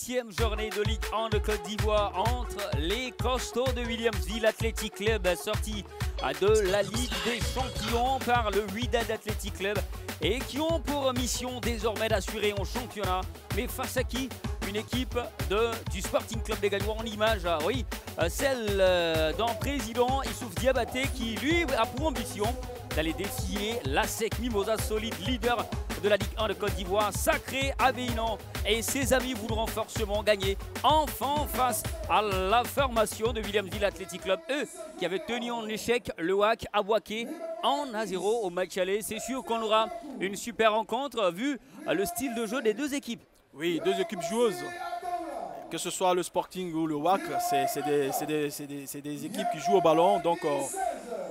18e journée de Ligue 1 de Côte d'Ivoire entre les costauds de Williamsville Athletic Club, sortis de la Ligue des Champions par le Wydad Athletic Club et qui ont pour mission désormais d'assurer un championnat. Mais face à qui? Une équipe du Sporting Club des Gagnois en image, oui, celle d'un président Issouf Diabaté qui lui a pour ambition d'aller défier l'ASEC Mimosa, solide leader de la Ligue 1 de Côte d'Ivoire, sacré Abéinan et ses amis voudront forcément gagner enfin face à la formation de Williamsville Athletic Club, eux qui avaient tenu en échec le WAC à Boaké en 1-0 au match aller. C'est sûr qu'on aura une super rencontre vu le style de jeu des deux équipes. Oui, deux équipes joueuses, que ce soit le Sporting ou le WAC, c'est des équipes qui jouent au ballon, donc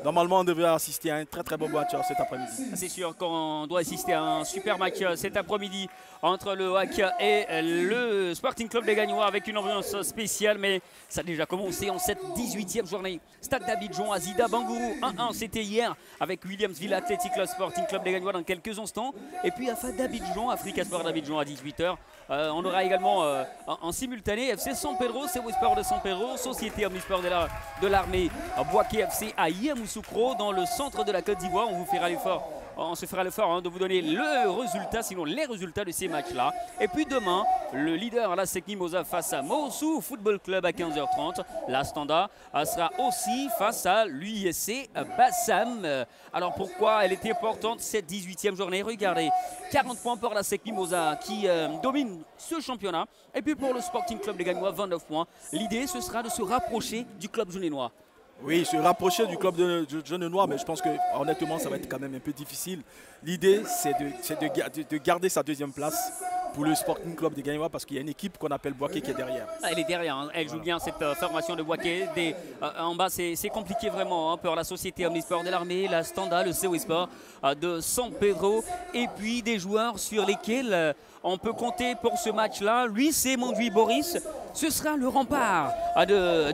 normalement on devrait assister à un très bon match cet après-midi. C'est sûr qu'on doit assister à un super match cet après-midi entre le WAC et le Sporting Club des Gagnois avec une ambiance spéciale, mais ça a déjà commencé en cette 18e journée. Stade d'Abidjan, Azida Bangourou, 1-1, c'était hier avec Williamsville Athletic Club, Sporting Club des Gagnois dans quelques instants. Et puis AFA d'Abidjan, Africa Sport d'Abidjan à 18h. On aura également en simultané FC San Pedro, c'est Sport de San Pedro, Société Omnisport de l'armée, Boaké FC à Yamoussoukro dans le centre de la Côte d'Ivoire. On vous fera l'effort. On se fera l'effort de vous donner le résultat, sinon les résultats de ces matchs-là. Et puis demain, le leader, l'ASEC Mimosa, face à Mossoul Football Club à 15h30. La Standa sera aussi face à l'UISC Bassam. Alors pourquoi elle était importante cette 18e journée? Regardez, 40 points pour l'ASEC Mimosa qui domine ce championnat. Et puis pour le Sporting Club des Gagnois, 29 points. L'idée, ce sera de se rapprocher du club jaunénois. Oui, se rapprocher du club de jaunénois, mais je pense que honnêtement ça va être quand même un peu difficile. L'idée c'est de garder sa deuxième place pour le Sporting Club des Gagnois parce qu'il y a une équipe qu'on appelle Boaké qui est derrière. Elle est derrière, hein. Elle joue bien cette formation de Boaké. En bas c'est compliqué vraiment pour la Société Omnisport de l'armée, la Standa, le CO Sport de San Pedro et puis des joueurs sur lesquels on peut compter pour ce match-là. Lui, c'est Mondui Boris. Ce sera le rempart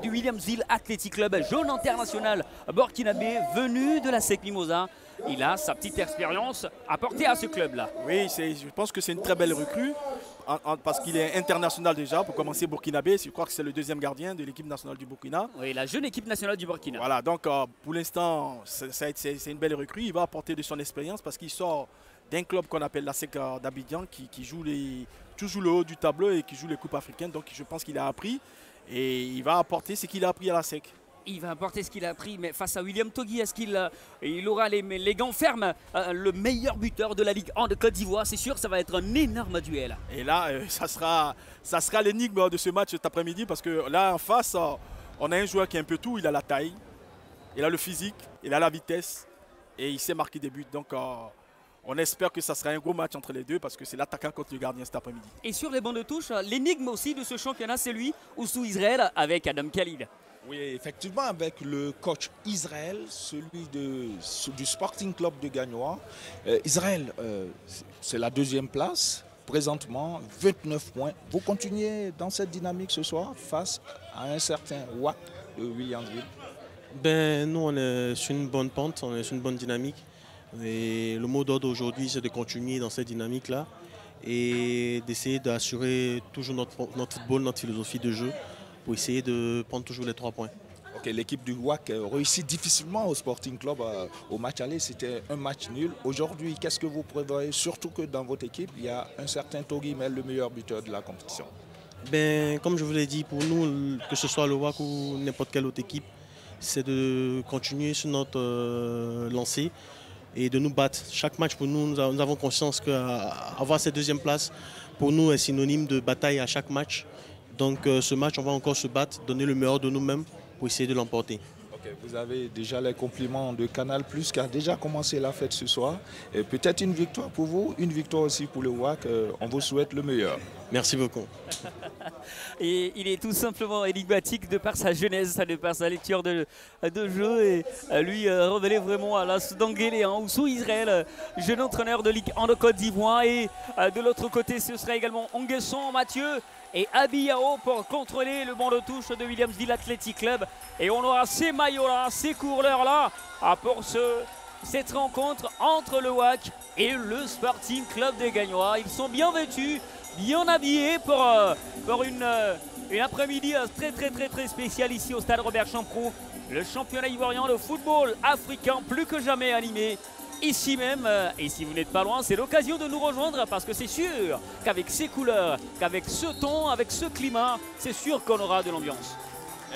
du Williamsville Athletic Club, jeune international burkinabé venu de la SEC Mimosa. Il a sa petite expérience apportée à ce club-là. Oui, je pense que c'est une très belle recrue parce qu'il est international déjà. Pour commencer, burkinabé, je crois que c'est le deuxième gardien de l'équipe nationale du Burkina. Oui, la jeune équipe nationale du Burkina. Voilà, donc pour l'instant, c'est une belle recrue. Il va apporter de son expérience parce qu'il sort d'un club qu'on appelle la SEC d'Abidjan qui joue toujours le haut du tableau et qui joue les coupes africaines. Donc je pense qu'il a appris et il va apporter ce qu'il a appris à la SEC. Il va apporter ce qu'il a appris, mais face à William Togui, est-ce qu'il aura les gants fermes? Le meilleur buteur de la Ligue 1 de Côte d'Ivoire, c'est sûr, ça va être un énorme duel. Et là, ça sera l'énigme de ce match cet après-midi parce que là, en face, on a un joueur qui est un peu tout. Il a la taille, il a le physique, il a la vitesse et il sait marquer des buts. Donc, on espère que ça sera un gros match entre les deux parce que c'est l'attaquant contre le gardien cet après-midi. Et sur les bancs de touche, l'énigme aussi de ce championnat, c'est lui, Oussou Israël, avec Adam Khalid. Oui, effectivement, avec le coach Israël, celui du Sporting Club de Gagnois. Israël, c'est la deuxième place, présentement, 29 points. Vous continuez dans cette dynamique ce soir face à un certain WAC de Williamsville? Nous, on est sur une bonne pente, on est sur une bonne dynamique. Et le mot d'ordre aujourd'hui, c'est de continuer dans cette dynamique-là et d'essayer d'assurer toujours notre football, notre philosophie de jeu, pour essayer de prendre toujours les 3 points. Ok, l'équipe du WAC réussit difficilement au Sporting Club au match aller, c'était un match nul. Aujourd'hui, qu'est-ce que vous prévoyez? Surtout que dans votre équipe, il y a un certain Togui Mel, le meilleur buteur de la compétition. Comme je vous l'ai dit, pour nous, que ce soit le WAC ou n'importe quelle autre équipe, c'est de continuer sur notre lancée et de nous battre. Chaque match pour nous, nous avons conscience qu'avoir cette deuxième place, pour nous, est synonyme de bataille à chaque match. Donc ce match, on va encore se battre, donner le meilleur de nous-mêmes pour essayer de l'emporter. Okay, vous avez déjà les compliments de Canal+, qui a déjà commencé la fête ce soir. Peut-être une victoire pour vous, une victoire aussi pour le WAC. On vous souhaite le meilleur. Merci beaucoup. Et il est tout simplement énigmatique de par sa jeunesse, de par sa lecture de jeu. Et lui révélé vraiment à la Soudanguélé, Oussou Israël, jeune entraîneur de Ligue 1 de Côte d'Ivoire. Et de l'autre côté, ce sera également Onguesson Mathieu et Abiyao pour contrôler le banc de touche de Williamsville Athletic Club. Et on aura ces maillots-là, ces coureurs-là pour cette rencontre entre le WAC et le Sporting Club des Gagnois. Ils sont bien vêtus bien habillés pour une après-midi très spéciale ici au stade Robert Champroux. Le championnat ivoirien de football africain plus que jamais animé ici même. Et si vous n'êtes pas loin, c'est l'occasion de nous rejoindre parce que c'est sûr qu'avec ces couleurs, qu'avec ce ton, avec ce climat, c'est sûr qu'on aura de l'ambiance.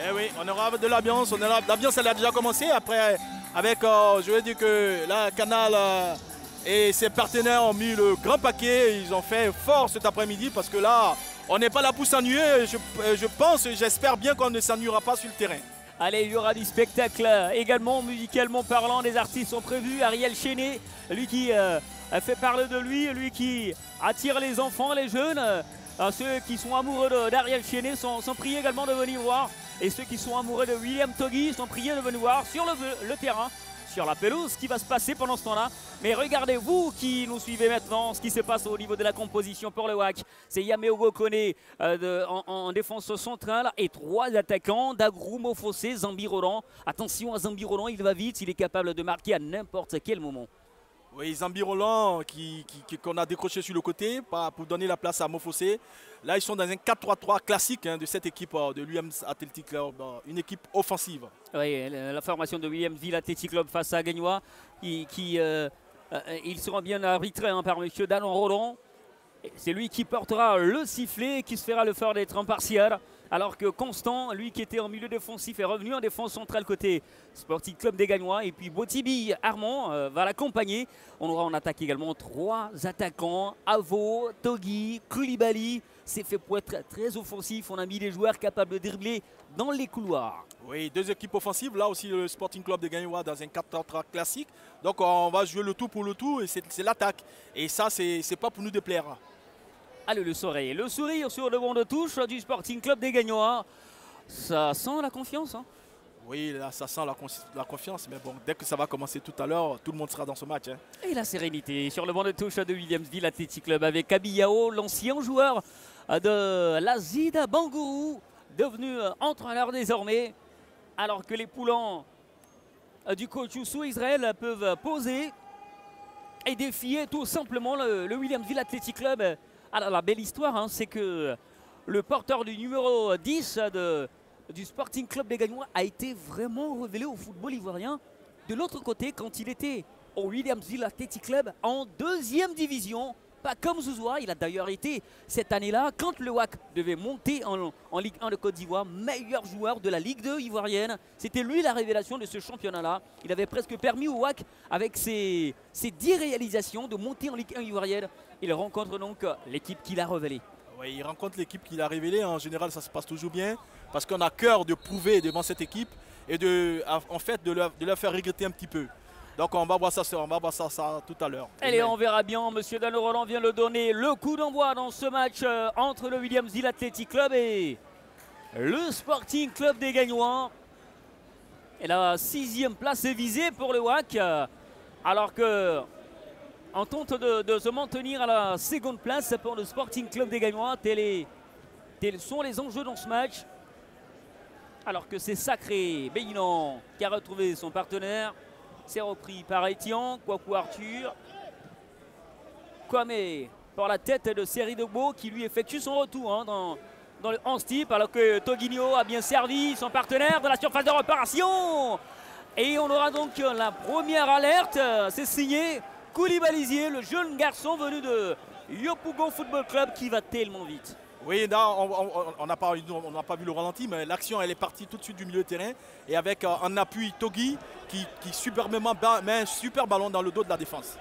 Eh oui, on aura de l'ambiance. L'ambiance, elle a déjà commencé. Après, avec, je veux dire que là, Canal et ses partenaires ont mis le grand paquet. Ils ont fait fort cet après-midi parce que là, on n'est pas là pour s'ennuyer. Je pense, j'espère bien qu'on ne s'ennuiera pas sur le terrain. Allez, il y aura du spectacle également, musicalement parlant. Des artistes sont prévus. Ariel Chéné, lui qui fait parler de lui qui attire les enfants, les jeunes. Ceux qui sont amoureux d'Ariel Chéné sont priés également de venir voir. Et ceux qui sont amoureux de William Toggi sont priés de venir voir sur le terrain, sur la pelouse, ce qui va se passer pendant ce temps-là. Mais regardez, vous qui nous suivez maintenant, ce qui se passe au niveau de la composition pour le WAC. C'est Yameogo Kone en défense centrale et 3 attaquants, Dagrou, Mofossé, Zambi Roland. Attention à Zambi Roland, il va vite, il est capable de marquer à n'importe quel moment. Oui, Zambi Roland qu'on a décroché sur le côté pour donner la place à Mofossé. Là, ils sont dans un 4-3-3 classique de cette équipe de l'Wiliams Athletic Club, une équipe offensive. Oui, la formation de Williamsville Athletic Club face à Gagnois, ils seront bien arbitrés par M. Dan Roland. C'est lui qui portera le sifflet et qui se fera le fort d'être impartial. Alors que Constant, lui qui était en milieu défensif, est revenu en défense centrale côté Sporting Club des Gagnois. Et puis Botibi Armand va l'accompagner. On aura en attaque également 3 attaquants. Avo, Toggi, Koulibaly. C'est fait pour être très offensif. On a mis des joueurs capables de dribbler dans les couloirs. Oui, 2 équipes offensives. Là aussi, le Sporting Club des Gagnois dans un 4-3 classique. Donc on va jouer le tout pour le tout et c'est l'attaque. Et ça, c'est pas pour nous déplaire. Allez, le sourire sur le banc de touche du Sporting Club des Gagnois. Ça sent la confiance, hein? Oui, là, ça sent la confiance. Mais bon, dès que ça va commencer tout à l'heure, tout le monde sera dans ce match. Hein. Et la sérénité sur le banc de touche de Williamsville Athletic Club avec Abiyao, l'ancien joueur de l'Azida Bangourou, devenu entraîneur désormais. Alors que les poulants du coach Youssou Israël peuvent poser et défier tout simplement le Williamsville Athletic Club. Alors la belle histoire, hein, c'est que le porteur du numéro 10 du Sporting Club des Gagnois a été vraiment révélé au football ivoirien. De l'autre côté, quand il était au Williamsville Athletic Club en 2e division, pas comme Zouzoua, il a d'ailleurs été cette année-là, quand le WAC devait monter en Ligue 1 de Côte d'Ivoire, meilleur joueur de la Ligue 2 ivoirienne. C'était lui la révélation de ce championnat-là. Il avait presque permis au WAC, avec ses 10 réalisations, de monter en Ligue 1 ivoirienne. Il rencontre donc l'équipe qui l'a révélé. Oui, il rencontre l'équipe qui l'a révélé. En général, ça se passe toujours bien parce qu'on a cœur de prouver devant cette équipe et de leur faire regretter un petit peu. Donc on va voir ça tout à l'heure. Allez, on verra bien. Monsieur Dan Roland vient de donner le coup d'envoi dans ce match entre le Williamsville Athletic Club et le Sporting Club des Gagnois. Et la 6e place est visée pour le WAC. Alors que on tente de se maintenir à la 2e place pour le Sporting Club des Gagnois. Tels sont les enjeux dans ce match. Alors que c'est Sacré Béinan qui a retrouvé son partenaire. C'est repris par Etienne, Kwaku Arthur. Kwame par la tête de Série de Beau qui lui effectue son retour hein, dans le 11 type. Alors que Toguinho a bien servi son partenaire dans la surface de réparation. Et on aura donc la première alerte. C'est signé Koulibaly, le jeune garçon venu de Yopougon Football Club qui va tellement vite. Oui, là, on n'a pas vu le ralenti, mais l'action elle est partie tout de suite du milieu de terrain. Et avec en appui Toggi qui superbement met un super ballon dans le dos de la défense.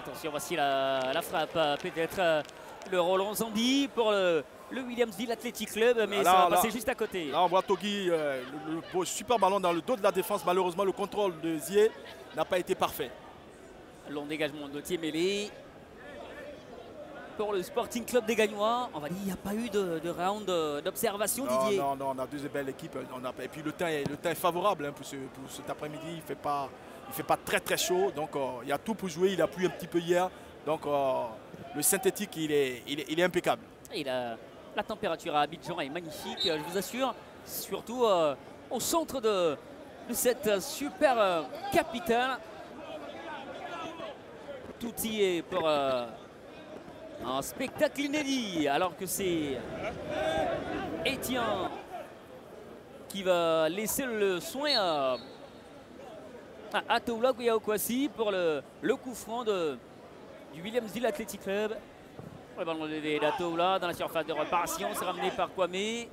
Attention, voici la frappe. Peut-être le Roland Zambi pour le Williamsville Athletic Club, mais ça va passer juste à côté. Là, on voit Toggi, le super ballon dans le dos de la défense. Malheureusement, le contrôle de Zié n'a pas été parfait. Long dégagement de Thiémélé. Pour le Sporting Club des Gagnois, on va dire qu'il n'y a pas eu de round d'observation, Didier. Non, on a 2 belles équipes. Et puis le temps est favorable hein, pour cet après-midi. Il ne fait pas très chaud. Donc il y a tout pour jouer. Il a plu un petit peu hier. Donc le synthétique, il est impeccable. Et la température à Abidjan est magnifique, je vous assure. Surtout au centre de cette super capitale. Tout y est pour Un spectacle inédit, alors que c'est Etienne qui va laisser le soin à Ataoula Gouyaoukwasi pour le coup franc du Williamsville Athletic Club. Le ballon levé d'Ataoula dans la surface de réparation, c'est ramené par Kwame.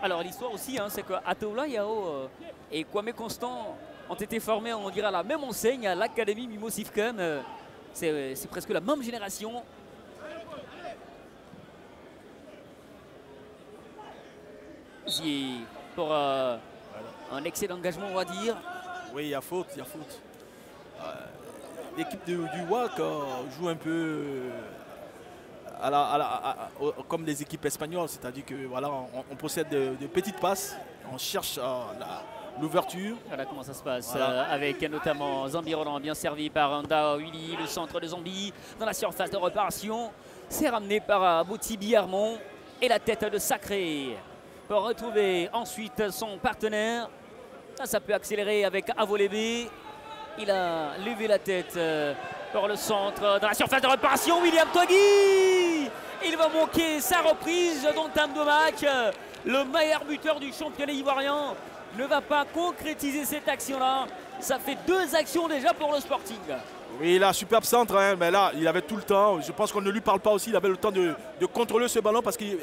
Alors l'histoire aussi, hein, c'est que Ataoula Yao et Kwame Constant ont été formés, on dirait, à la même enseigne, à l'Académie Mimo Sifkan. C'est presque la même génération. Pour un excès d'engagement, on va dire. Oui, il y a faute, il y a faute. L'équipe du WAC joue un peu comme les équipes espagnoles, c'est-à-dire que voilà, on possède de petites passes, on cherche l'ouverture. Voilà comment ça se passe, avec notamment Zambi Roland, bien servi par Anda Willy, le centre de Zambi dans la surface de réparation. C'est ramené par Boutibi Armand et la tête de Sacré pour retrouver ensuite son partenaire. Ça peut accélérer avec Avolébé. Il a levé la tête pour le centre dans la surface de réparation. William Twagui, il va manquer sa reprise d'entame de match. Le meilleur buteur du championnat ivoirien ne va pas concrétiser cette action-là. Ça fait 2 actions déjà pour le Sporting. Oui, il a un superbe centre, hein, mais là, il avait tout le temps. Je pense qu'on ne lui parle pas aussi. Il avait le temps de contrôler ce ballon parce qu'il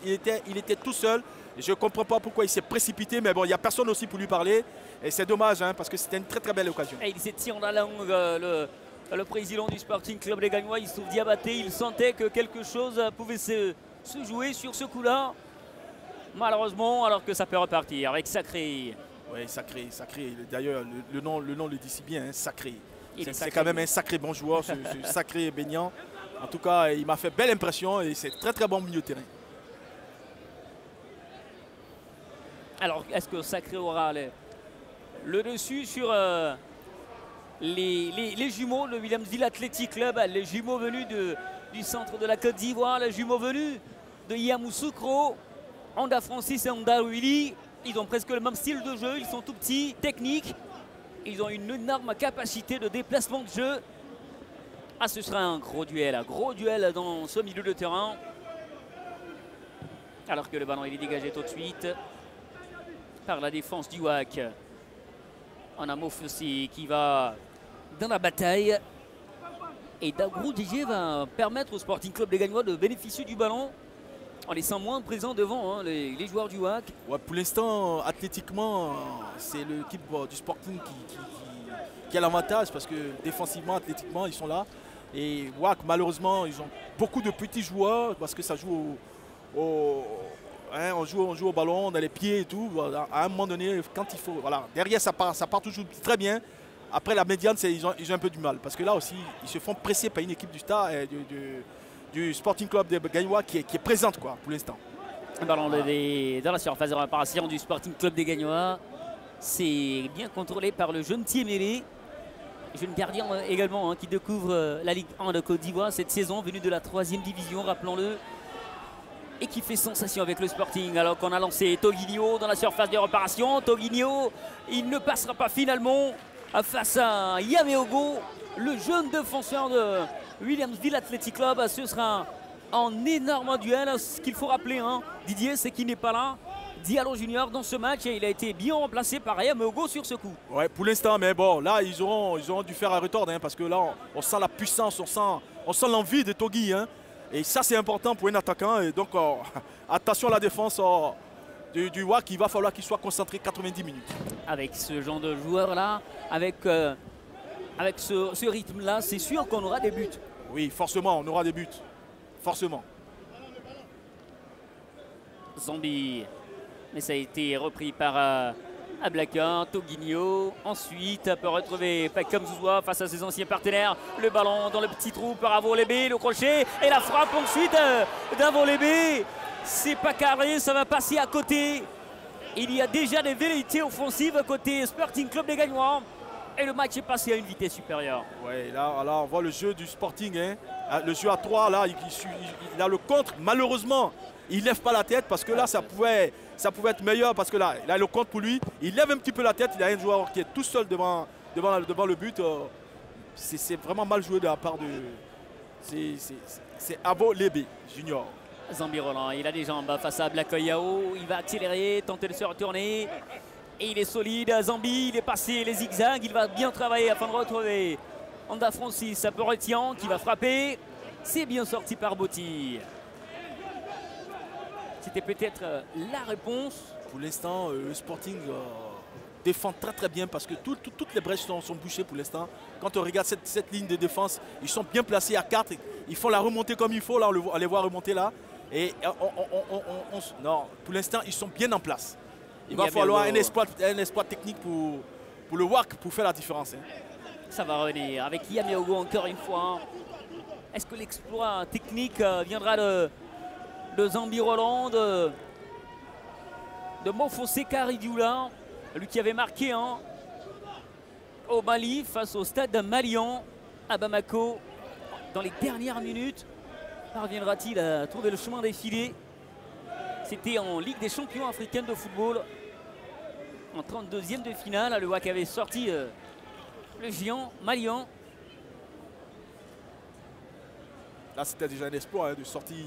était tout seul. Je ne comprends pas pourquoi il s'est précipité, mais bon, il n'y a personne aussi pour lui parler. Et c'est dommage, hein, parce que c'était une très très belle occasion. Et il s'est tiré en la langue, le président du Sporting Club des Gagnois, Youssouf Diabaté. Il sentait que quelque chose pouvait se jouer sur ce coup-là. Malheureusement, alors que ça peut repartir avec Sacré. Oui, Sacré, Sacré. D'ailleurs, le nom le dit si bien, hein, Sacré. C'est sacré. Quand même un sacré bon joueur, ce Sacré Beignan. En tout cas, il m'a fait belle impression et c'est très très bon milieu de terrain. Alors, est-ce que Sacré aura le dessus sur les jumeaux, le Williamsville Athletic Club, les jumeaux venus du centre de la Côte d'Ivoire, les jumeaux venus de Yamoussoukro, Anda Francis et Anda Willy. Ils ont presque le même style de jeu, ils sont tout petits, techniques. Ils ont une énorme capacité de déplacement de jeu. Ah, ce sera un gros duel dans ce milieu de terrain. Alors que le ballon il est dégagé tout de suite par la défense du WAC. On a Mofossi qui va dans la bataille. Et Dagrou DJ va permettre au Sporting Club des Gagnois de bénéficier du ballon en laissant moins présent devant, hein, les joueurs du WAC. Ouais, pour l'instant, athlétiquement, c'est l'équipe du Sporting qui a l'avantage parce que défensivement, athlétiquement, ils sont là. Et WAC, malheureusement, ils ont beaucoup de petits joueurs parce que ça joue on joue au ballon, on a les pieds et tout. Voilà. À un moment donné, quand il faut, voilà, derrière ça part toujours très bien. Après la médiane, ils ont un peu du mal parce que là aussi, ils se font presser par une équipe du Stade du Sporting Club des Gagnois qui est présente quoi, pour l'instant. Le ballon levé dans la surface de réparation du Sporting Club des Gagnois. C'est bien contrôlé par le jeune Thiémélé. Jeune gardien également hein, qui découvre la Ligue 1 de Côte d'Ivoire cette saison, venu de la 3e division, rappelons-le. Et qui fait sensation avec le Sporting alors qu'on a lancé Toguinho dans la surface de réparation. Toguinho, il ne passera pas finalement face à Yameogo, le jeune défenseur de Williamsville Athletic Club. Ce sera un énorme duel. Ce qu'il faut rappeler, hein, Didier, c'est qu'il n'est pas là. Diallo Junior dans ce match et il a été bien remplacé par Yameogo sur ce coup. Ouais, pour l'instant, mais bon, là, ils auront dû faire un retord hein, parce que là, on sent la puissance, on sent l'envie de Togui. Hein. Et ça, c'est important pour un attaquant. Et donc, attention à la défense du WAC. Il va falloir qu'il soit concentré 90 minutes. Avec ce genre de joueur-là, avec ce rythme-là, c'est sûr qu'on aura des buts. Oui, forcément, on aura des buts. Forcément. Zambi. Mais ça a été repris par Ablaka, Toguinho. Ensuite, peut retrouver Pacom Zouzoua face à ses anciens partenaires. Le ballon dans le petit trou par Avolébé, le crochet et la frappe ensuite d'Avolébé. C'est pas carré, ça va passer à côté. Il y a déjà des velléités offensives côté Sporting Club des Gagnois. Et le match est passé à une vitesse supérieure. Ouais, là on voit le jeu du Sporting. Hein. Le jeu à 3, là, il a le contre. Malheureusement, il ne lève pas la tête parce que là, ça pouvait être meilleur parce que là, il a le contre pour lui. Il lève un petit peu la tête. Il a un joueur qui est tout seul devant le but. C'est vraiment mal joué de la part c'est Abo Lebe Junior. Zambi Roland, il a des jambes face à Black Yao. Il va accélérer, tenter de se retourner. Et il est solide. Zambi, il est passé les zigzags. Il va bien travailler afin de retrouver Anda Francis. Ça peut retirer qui va frapper. C'est bien sorti par Botti. C'était peut-être la réponse. Pour l'instant, le Sporting défend très bien parce que toutes les brèches sont bouchées pour l'instant. Quand on regarde cette ligne de défense, ils sont bien placés à 4. Ils font la remontée comme il faut. Là, on les voit remonter là. Et non, pour l'instant, ils sont bien en place. Il va falloir un espoir technique pour le WAC pour faire la différence. Hein. Ça va revenir avec Yameogo encore une fois. Est-ce que l'exploit technique viendra de Zambi Roland, de Mofosé Karidioula, lui qui avait marqué au Mali face au stade malien à Bamako dans les dernières minutes? Parviendra-t-il à trouver le chemin des filets? C'était en Ligue des champions africaine de football, en 32e de finale. Le WAC avait sorti le géant malien. Là, c'était déjà un espoir de sortir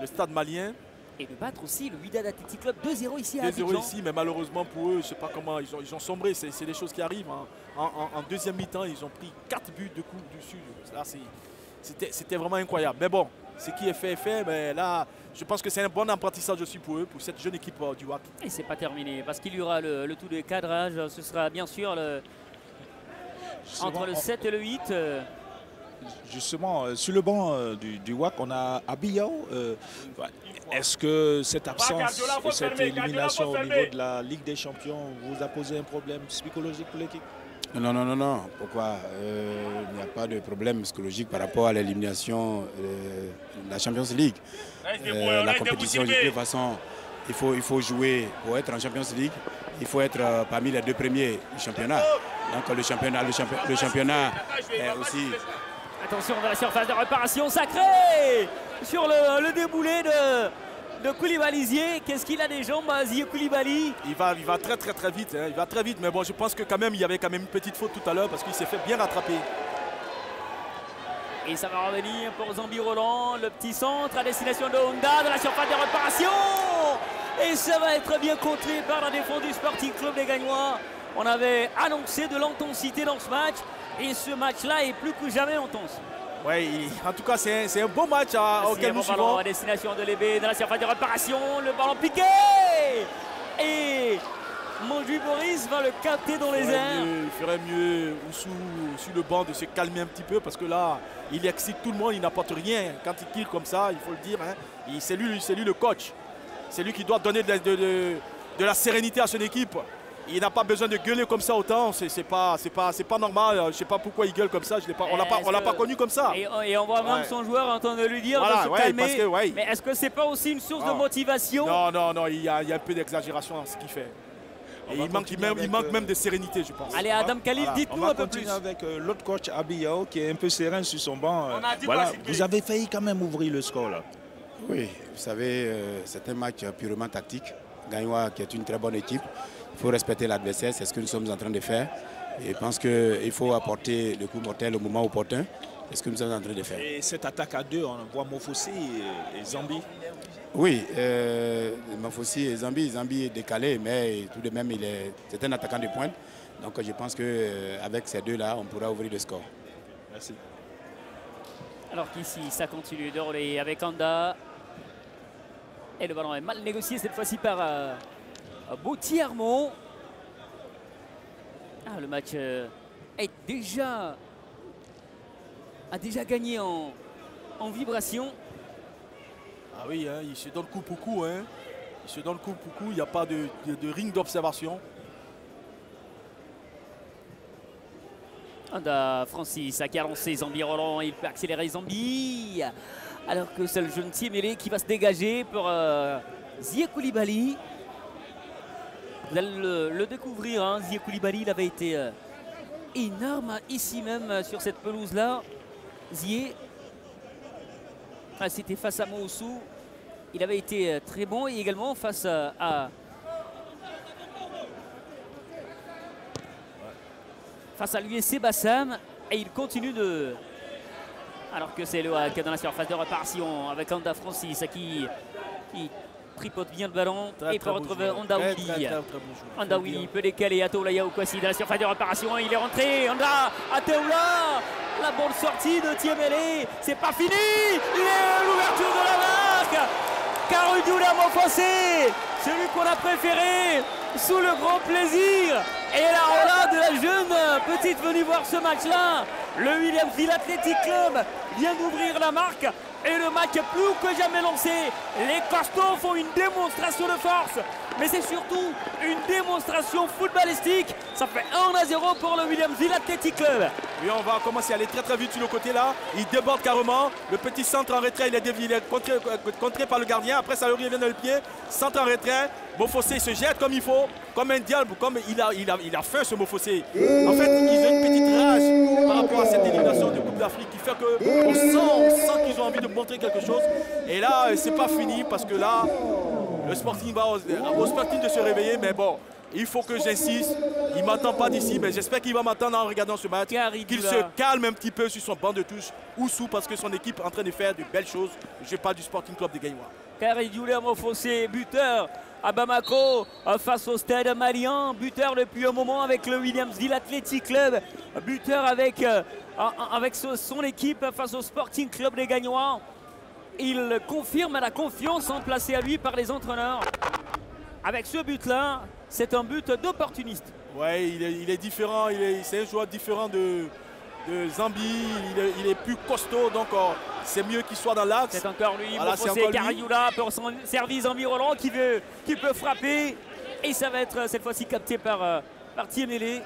le stade malien. Et de battre aussi le Wydad Athletic Club 2-0 ici à 2-0 ici, mais malheureusement pour eux, je ne sais pas comment, ils ont sombré. C'est des choses qui arrivent. Hein. En deuxième mi-temps, ils ont pris 4 buts de coup dessus. Là, c'était vraiment incroyable. Mais bon, ce qui est fait est fait. Mais là, je pense que c'est un bon apprentissage aussi pour eux, pour cette jeune équipe du WAC. Et c'est pas terminé, parce qu'il y aura le tout de cadrage. Ce sera bien sûr entre le 7 et le 8. Justement, sur le banc du WAC, on a Abiyao. Est-ce que cette absence et cette élimination au niveau de la Ligue des Champions vous a posé un problème psychologique pour l'équipe? Non. Pourquoi? Il n'y a pas de problème psychologique par rapport à l'élimination de la Champions League. La compétition, de toute façon, il faut jouer pour être en Champions League. Il faut être parmi les 2 premiers du championnat. Donc le championnat est aussi... Attention vers la surface de réparation sacrée sur le déboulé de Koulibaly. Qu'est-ce qu'il a des jambes, Zié Koulibaly? Il va très vite. Hein. Il va très vite, mais bon, je pense que quand même, il y avait quand même une petite faute tout à l'heure parce qu'il s'est fait bien rattraper. Et ça va revenir pour Zambi Roland. Le petit centre à destination de Honda dans la surface de réparation. Et ça va être bien contré par la défense du Sporting Club des Gagnois. On avait annoncé de l'intensité dans ce match. Et ce match-là est plus que jamais intense. Oui, en tout cas, c'est un beau match auquel nous suivons. À destination de Lébé dans la surface de réparation. Le ballon piqué. Et Mondui Boris va le capter dans les airs. Il ferait mieux sur le banc de se calmer un petit peu parce que là, il excite tout le monde, il n'apporte rien. Quand il tire comme ça, il faut le dire, hein, c'est lui le coach. C'est lui qui doit donner de la sérénité à son équipe. Il n'a pas besoin de gueuler comme ça autant, c'est pas normal. Je ne sais pas pourquoi il gueule comme ça, on l'a pas connu comme ça. Et on voit même son joueur en train de lui dire de se calmer. Mais est-ce que c'est pas aussi une source de motivation? Non, il y a un peu d'exagération dans ce qu'il fait. Et il manque même de sérénité, je pense. Allez, Adam Khalil, dites-nous un peu plus. On va continuer avec l'autre coach Abiyao qui est un peu serein sur son banc. Voilà, vous avez failli quand même ouvrir le score là. Oui, vous savez, c'est un match purement tactique. Gagnois qui est une très bonne équipe. Il faut respecter l'adversaire, c'est ce que nous sommes en train de faire. Et je pense qu'il faut apporter le coup mortel au moment opportun. C'est ce que nous sommes en train de faire. Et cette attaque à 2, on voit Mofosé et Zambi. Oui, Mofosé et Zambi. Zambi est décalé, mais tout de même, c'est un attaquant de pointe. Donc je pense qu'avec ces deux-là, on pourra ouvrir le score. Merci. Alors qu'ici, ça continue de rouler avec Anda. Et le ballon est mal négocié cette fois-ci par Botti Armand. Le match a déjà gagné en vibration. Ah oui, hein, il se donne coup pour coup. Hein. Il se donne coup pour coup, il n'y a pas de ring d'observation. Anda Francis qui a lancé Zambi Roland, il peut accélérer Zambi. Alors que c'est le jeune Tiemele qui va se dégager pour Zié Koulibaly. Vous allez le découvrir, hein. Zié Koulibaly, il avait été énorme ici même sur cette pelouse-là. Zié, c'était face à Moussou. Il avait été très bon et également face à l'USC Bassam. Et il continue de Alors que c'est le hack dans la surface de réparation avec Anda Francis qui tripote bien le ballon et peut retrouver Anda Willy. Anda Willy peut décaler Atoula Kwasi dans la surface de réparation. Il est rentré. Anda Atoula. La bonne sortie de Tiemele. C'est pas fini. Il est l'ouverture de la marque. Karudoula Mofossé, celui qu'on a préféré sous le grand plaisir. Et la roulade de la jeune petite venue voir ce match-là. Le Williamsville Athletic Club vient d'ouvrir la marque. Et le match plus que jamais lancé. Les costauds font une démonstration de force. Mais c'est surtout une démonstration footballistique. Ça fait 1-0 pour le Williamsville Athletic Club. Et on va commencer à aller très vite sur le côté là. Il déborde carrément. Le petit centre en retrait, il est contré par le gardien. Après ça lui revient dans le pied. Centre en retrait. Mofossé se jette comme il faut. Comme un diable. Comme il a faim ce Mofossé. En fait, ils ont une petite rage par rapport à cette élimination de Coupe d'Afrique qui fait qu'on sent qu'ils ont envie de montrer quelque chose. Et là, c'est pas fini parce que là, le Sporting va au Sporting de se réveiller. Mais bon, il faut que j'insiste. Il ne m'entend pas d'ici, mais j'espère qu'il va m'entendre en regardant ce match. Qu'il se calme un petit peu sur son banc de touche. Oussou, parce que son équipe est en train de faire de belles choses. Je parle du Sporting Club de Gagnoa. Karidjoula Mofossé, buteur à Bamako face au Stade Malien. Buteur depuis un moment avec le Williamsville Athletic Club. Buteur avec son équipe face au Sporting Club des Gagnois. Il confirme la confiance placée à lui par les entraîneurs. Avec ce but-là, c'est un but d'opportuniste. Ouais, il est différent. C'est un joueur différent de Zambi. Il est plus costaud, donc c'est mieux qu'il soit dans l'axe. C'est encore lui, voilà, Mofossé Karidjoula pour son service environnant qui peut frapper. Et ça va être cette fois-ci capté par Tiemele.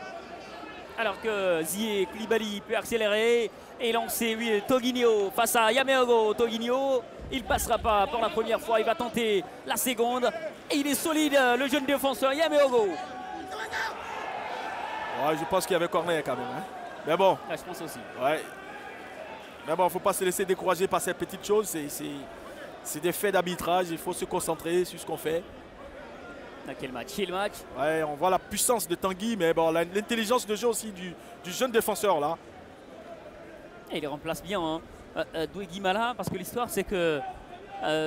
Alors que Zié Koulibaly peut accélérer et lancer Toguinho face à Yameogo. Toguinho, il ne passera pas pour la première fois, il va tenter la seconde. Et il est solide, le jeune défenseur Yameogo. Ouais, je pense qu'il y avait corner quand même. Hein. Mais bon. Ah, je pense aussi. Ouais. Mais bon, il ne faut pas se laisser décourager par ces petites choses. C'est des faits d'arbitrage, il faut se concentrer sur ce qu'on fait. Quel match, Ouais, on voit la puissance de Tanguy, mais bon, l'intelligence de jeu aussi du jeune défenseur là. Et il remplace bien Douegui Mala, parce que l'histoire c'est que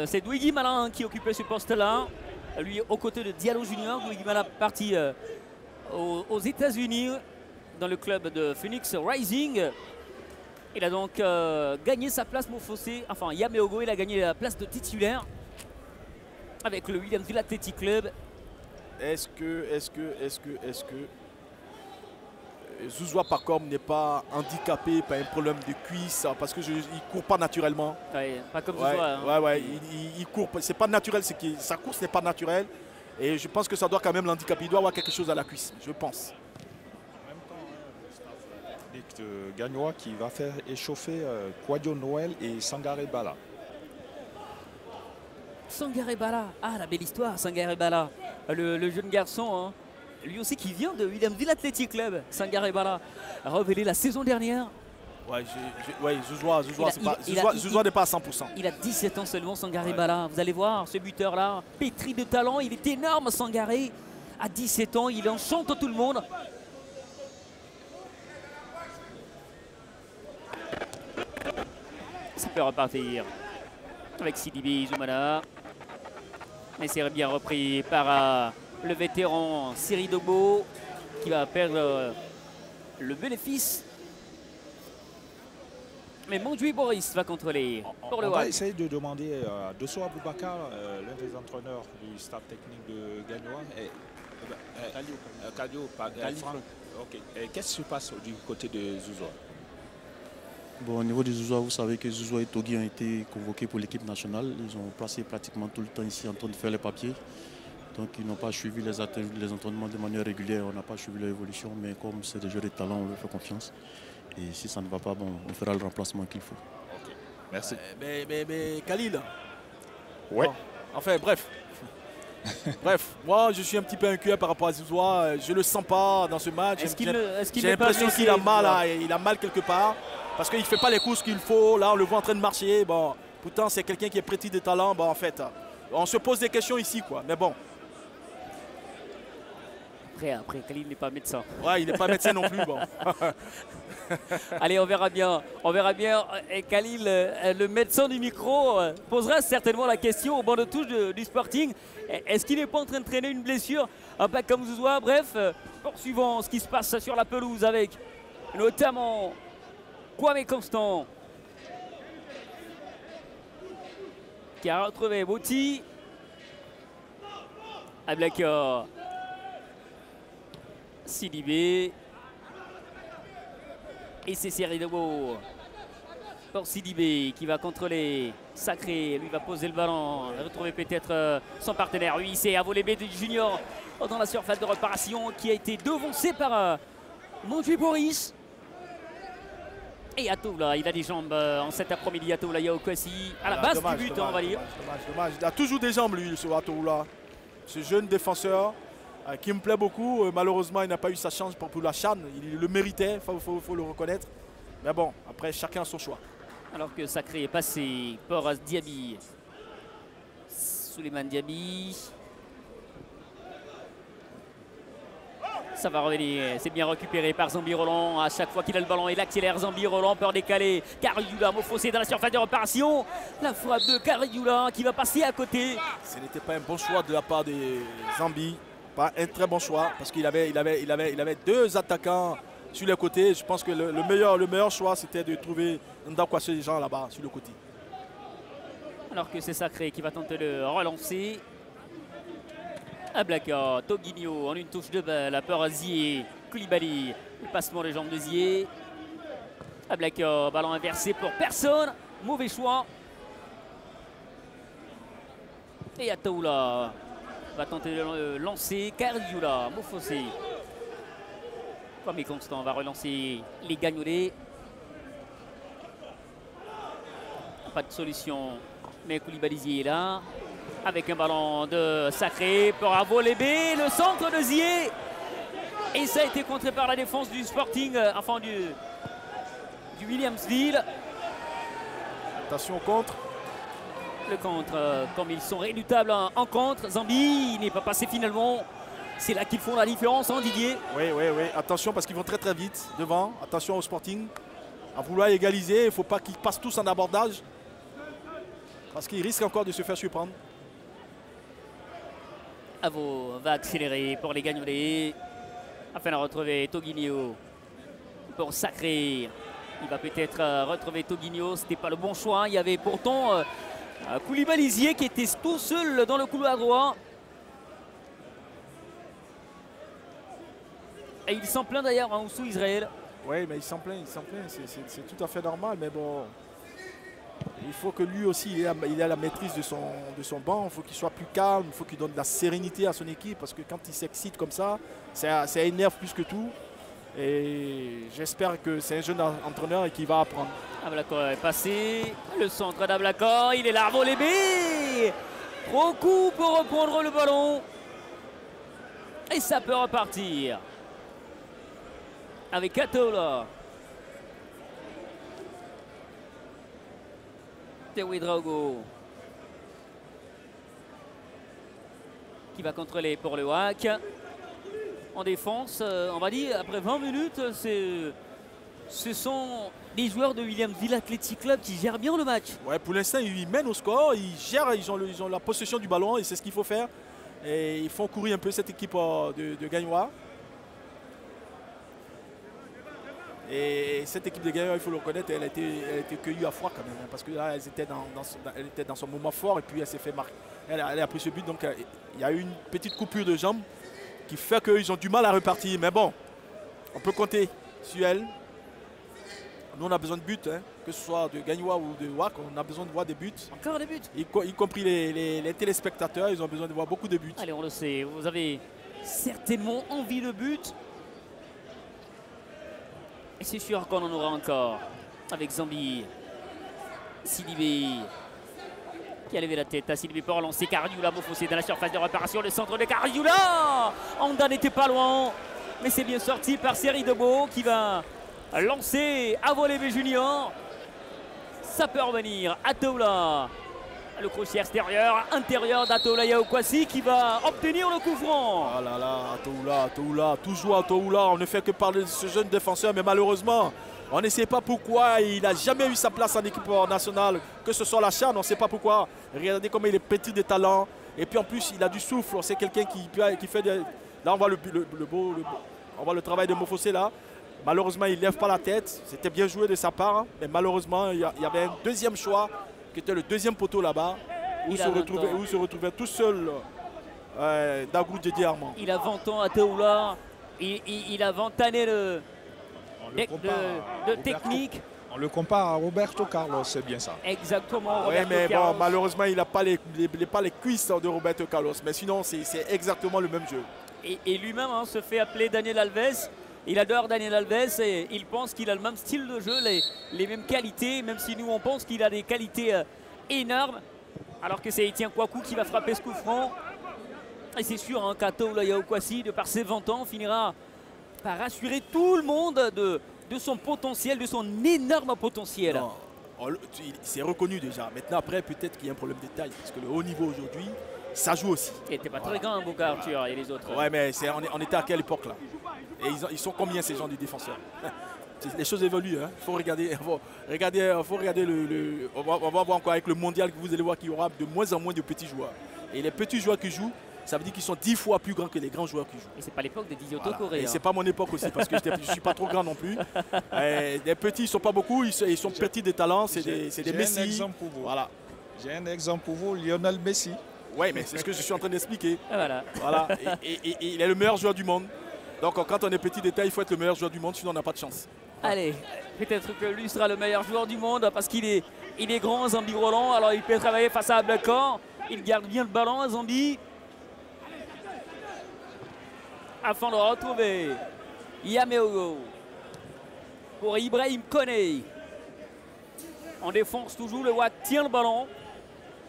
c'est Douegui Mala qui occupait ce poste-là. Lui aux côtés de Diallo Junior. Douegui Mala parti aux États-Unis dans le club de Phoenix Rising. Il a donc gagné sa place Mofossé. Enfin, Yameogo, il a gagné la place de titulaire avec le Williamsville Athletic Club. Est-ce que Zouzoua Pakom n'est pas handicapé par un problème de cuisse parce que il court pas naturellement. Ouais, pas comme Zouzoua. Hein. Ouais, il court, c'est pas naturel, sa course n'est pas naturelle et je pense que ça doit quand même l'handicaper. Il doit avoir quelque chose à la cuisse, je pense. En même temps, le Gagnoa qui va faire échauffer Kouadio Noël et Sangaré Bala. Sangaré Bala, la belle histoire, Sangaré Bala, le jeune garçon, hein, lui aussi qui vient de Williamsville Athletic Club. Sangaré Bala a révélé la saison dernière. Ouais, Zouzoua n'est pas à 100%. Il a 17 ans seulement, Sangaré Bala. Vous allez voir ce buteur-là, pétri de talent, il est énorme, Sangaré. À 17 ans, il enchante tout le monde. Ça peut repartir avec Sidibé Zoumana. Mais c'est bien repris par le vétéran Siri Dobo qui va perdre le bénéfice. Mais Mondjoui Boris va contrôler pour le On WAC. va essayer de demander à Dosso Aboubakar, l'un des entraîneurs du staff technique de Gagnoa. Qu'est-ce qui se passe du côté de Zouzoua? Bon, au niveau de Zouzoua, vous savez que Zouzoua et Togui ont été convoqués pour l'équipe nationale. Ils ont passé pratiquement tout le temps ici en train de faire les papiers. Donc ils n'ont pas suivi les entraînements de manière régulière. On n'a pas suivi leur évolution. Mais comme c'est des joueurs de talent, on leur fait confiance. Et si ça ne va pas, bon, on fera le remplacement qu'il faut. Okay. Merci. Mais Khalil. Ouais. Bon, enfin, bref. Bref, moi je suis un petit peu inquiet par rapport à Zouzoua. Je ne le sens pas dans ce match. J'ai l'impression qu'il a mal, il a mal quelque part. Parce qu'il ne fait pas les courses qu'il faut. Là, on le voit en train de marcher. Bon, pourtant, c'est quelqu'un qui est petit de talent. Bon, en fait, on se pose des questions ici, quoi. Mais bon. Après, Khalil n'est pas médecin. Ouais, il n'est pas médecin non plus. Bon. Allez, on verra bien. On verra bien. Et Khalil, le médecin du micro, posera certainement la question au banc de touche du Sporting. Est-ce qu'il n'est pas en train de traîner une blessure? Un peu comme Zouzoua. Bref, poursuivons ce qui se passe sur la pelouse avec notamment Kwame Constant qui a retrouvé Bouti. Ablaka. Sidibé. Et c'est Seridebo pour Sidibé qui va contrôler Sacré. Lui va poser le ballon. Retrouver peut-être son partenaire. Lui, c'est Avolébé du Junior dans la surface de réparation qui a été devancé par Montjuïc Boris. Et Atoula, il a des jambes en cet après-midi. Atoula Yaokwasi à la base du but, on va dire. Dommage. Il a toujours des jambes, lui, ce Atoula. Ce jeune défenseur qui me plaît beaucoup. Malheureusement, il n'a pas eu sa chance pour la CHAN. Il le méritait, il faut le reconnaître. Mais bon, après, chacun a son choix. Alors que Sacré est passé pour Diaby. Souleymane Diaby. Ça va revenir, c'est bien récupéré par Zambi Roland. À chaque fois qu'il a le ballon, il accélère Zambi Roland, peur décaler. Karioula, Mofosé dans la surface de réparation. La frappe de Karioula qui va passer à côté. Ce n'était pas un bon choix de la part de Zambi. Pas un très bon choix parce qu'il avait deux attaquants sur les côtés. Je pense que le meilleur choix, c'était de trouver Ndakwase les gens là-bas sur le côté. Alors que c'est Sacré qui va tenter de relancer. Ablaka, Toguinho en une touche de balle, peur à Zié, Koulibaly, le passement de jambes de Zié. Ablaka, ballon inversé pour personne, mauvais choix. Et Ataoula va tenter de lancer, Karioula, Mofosé. Kwame Constant va relancer les Gagnolais. Pas de solution, mais Koulibaly est là. Avec un ballon de Sacré pour Avolébé, le centre de Zié. Et ça a été contré par la défense du Sporting, enfin du Williamsville. Attention au contre. Le contre, comme ils sont redoutables en contre. Zambi n'est pas passé finalement. C'est là qu'ils font la différence, hein, Didier? Oui. Attention parce qu'ils vont très très vite devant. Attention au Sporting. À vouloir égaliser, il ne faut pas qu'ils passent tous en abordage. Parce qu'ils risquent encore de se faire surprendre. Avo va accélérer pour les Gagnolais afin de retrouver Toguinho pour Sacré. Il va peut-être retrouver Toguinho. Ce n'était pas le bon choix. Il y avait pourtant Koulibaly qui était tout seul dans le couloir droit. Et il s'en plaint d'ailleurs en sous Israël. Oui, mais il s'en plaint. C'est tout à fait normal. Mais bon, il faut que lui aussi il ait la maîtrise de son banc. Il faut qu'il soit plus calme. Il faut qu'il donne de la sérénité à son équipe. Parce que quand il s'excite comme ça, ça énerve plus que tout. Et j'espère que c'est un jeune entraîneur et qu'il va apprendre. Ablaka est passé. Le centre d'Ablaka. Il est là, Avolébé. Trop coup pour reprendre le ballon. Et ça peut repartir. Avec Atola. Tewi Drago. Qui va contrôler pour le WAC. En défense, on va dire, après 20 minutes, ce sont les joueurs de Williamsville Athletic Club qui gèrent bien le match. Ouais, pour l'instant, ils mènent au score, ils ont la possession du ballon et c'est ce qu'il faut faire. Et ils font courir un peu cette équipe de Gagnois. Et cette équipe de Gagnois, il faut le reconnaître, elle a été cueillie à froid quand même. Parce que là, elle était dans son moment fort et puis elle s'est fait marquer. Elle a pris ce but, donc il y a eu une petite coupure de jambes qui fait qu'ils ont du mal à repartir. Mais bon, on peut compter sur elle. Nous, on a besoin de buts, hein, que ce soit de Gagnois ou de WAC, on a besoin de voir des buts. Encore des buts. Y compris les téléspectateurs, ils ont besoin de voir beaucoup de buts. Allez, on le sait, vous avez certainement envie de but. Et c'est sûr qu'on en aura encore avec Zambi. Sidibé qui a levé la tête à Sidibé pour relancer Karioula, Mofosé dans la surface de réparation, le centre de Karioula. Anda n'était pas loin, mais c'est bien sorti par Seridebo qui va lancer Avolébé Junior. Ça peut revenir. Atoula Le crochet extérieur, intérieur d'Atoula Kwasi qui va obtenir le coup franc. Ah là là, Atoula, toujours Atoula. On ne fait que parler de ce jeune défenseur, mais malheureusement, on ne sait pas pourquoi il n'a jamais eu sa place en équipe nationale, que ce soit la CHAN, on ne sait pas pourquoi. Regardez comment il est petit de talent. Et puis en plus, il a du souffle. C'est quelqu'un qui fait des... Là, on voit on voit le travail de Mofossé là. Malheureusement, il ne lève pas la tête. C'était bien joué de sa part. Hein. Mais malheureusement, il y avait un deuxième choix qui était le deuxième poteau là-bas, où se retrouvait tout seul Dagoud Didier Armand. Il a 20 ans à Taoula. Il a 20 années de technique. On le compare à Roberto Carlos, c'est bien ça. Exactement. Oui, mais bon, malheureusement, il n'a pas les cuisses de Roberto Carlos. Mais sinon, c'est exactement le même jeu. Et lui-même se fait appeler Daniel Alves. Il adore Daniel Alves et il pense qu'il a le même style de jeu, les mêmes qualités, même si nous on pense qu'il a des qualités énormes. Alors que c'est Etienne Kouakou qui va frapper ce coup franc. Et c'est sûr qu'Atoula Kwasi, de par ses 20 ans, finira par assurer tout le monde de son potentiel, de son énorme potentiel. C'est reconnu déjà. Maintenant, après, peut-être qu'il y a un problème de taille. Parce que le haut niveau aujourd'hui, ça joue aussi. Il n'était pas très grand, Bouka Arthur, et les autres. Ouais, mais on était à quelle époque là? Et ils sont combien ces gens de défenseurs? Les choses évoluent. Hein. Faut regarder on va voir encore avec le mondial que vous allez voir qu'il y aura de moins en moins de petits joueurs. Et les petits joueurs qui jouent, ça veut dire qu'ils sont 10 fois plus grands que les grands joueurs qui jouent. Et c'est pas l'époque de Didier Voilà. Corée. Et c'est pas mon époque aussi parce que je ne suis pas trop grand non plus. Les petits, ils sont pas beaucoup, ils sont petits de talent, c'est des Messi. Un exemple pour vous. Voilà. J'ai un exemple pour vous, Lionel Messi. Oui, mais c'est ce que je suis en train d'expliquer. Voilà. Et il est le meilleur joueur du monde. Donc quand on est petit détail, il faut être le meilleur joueur du monde, sinon on n'a pas de chance. Allez, peut-être que lui sera le meilleur joueur du monde parce qu'il est grand, Zambi Roland. Alors il peut travailler face à Abdelkor. Il garde bien le ballon, Zambi. Afin de retrouver Yameogo pour Ibrahim Koné. En défense toujours, le Wack tient le ballon.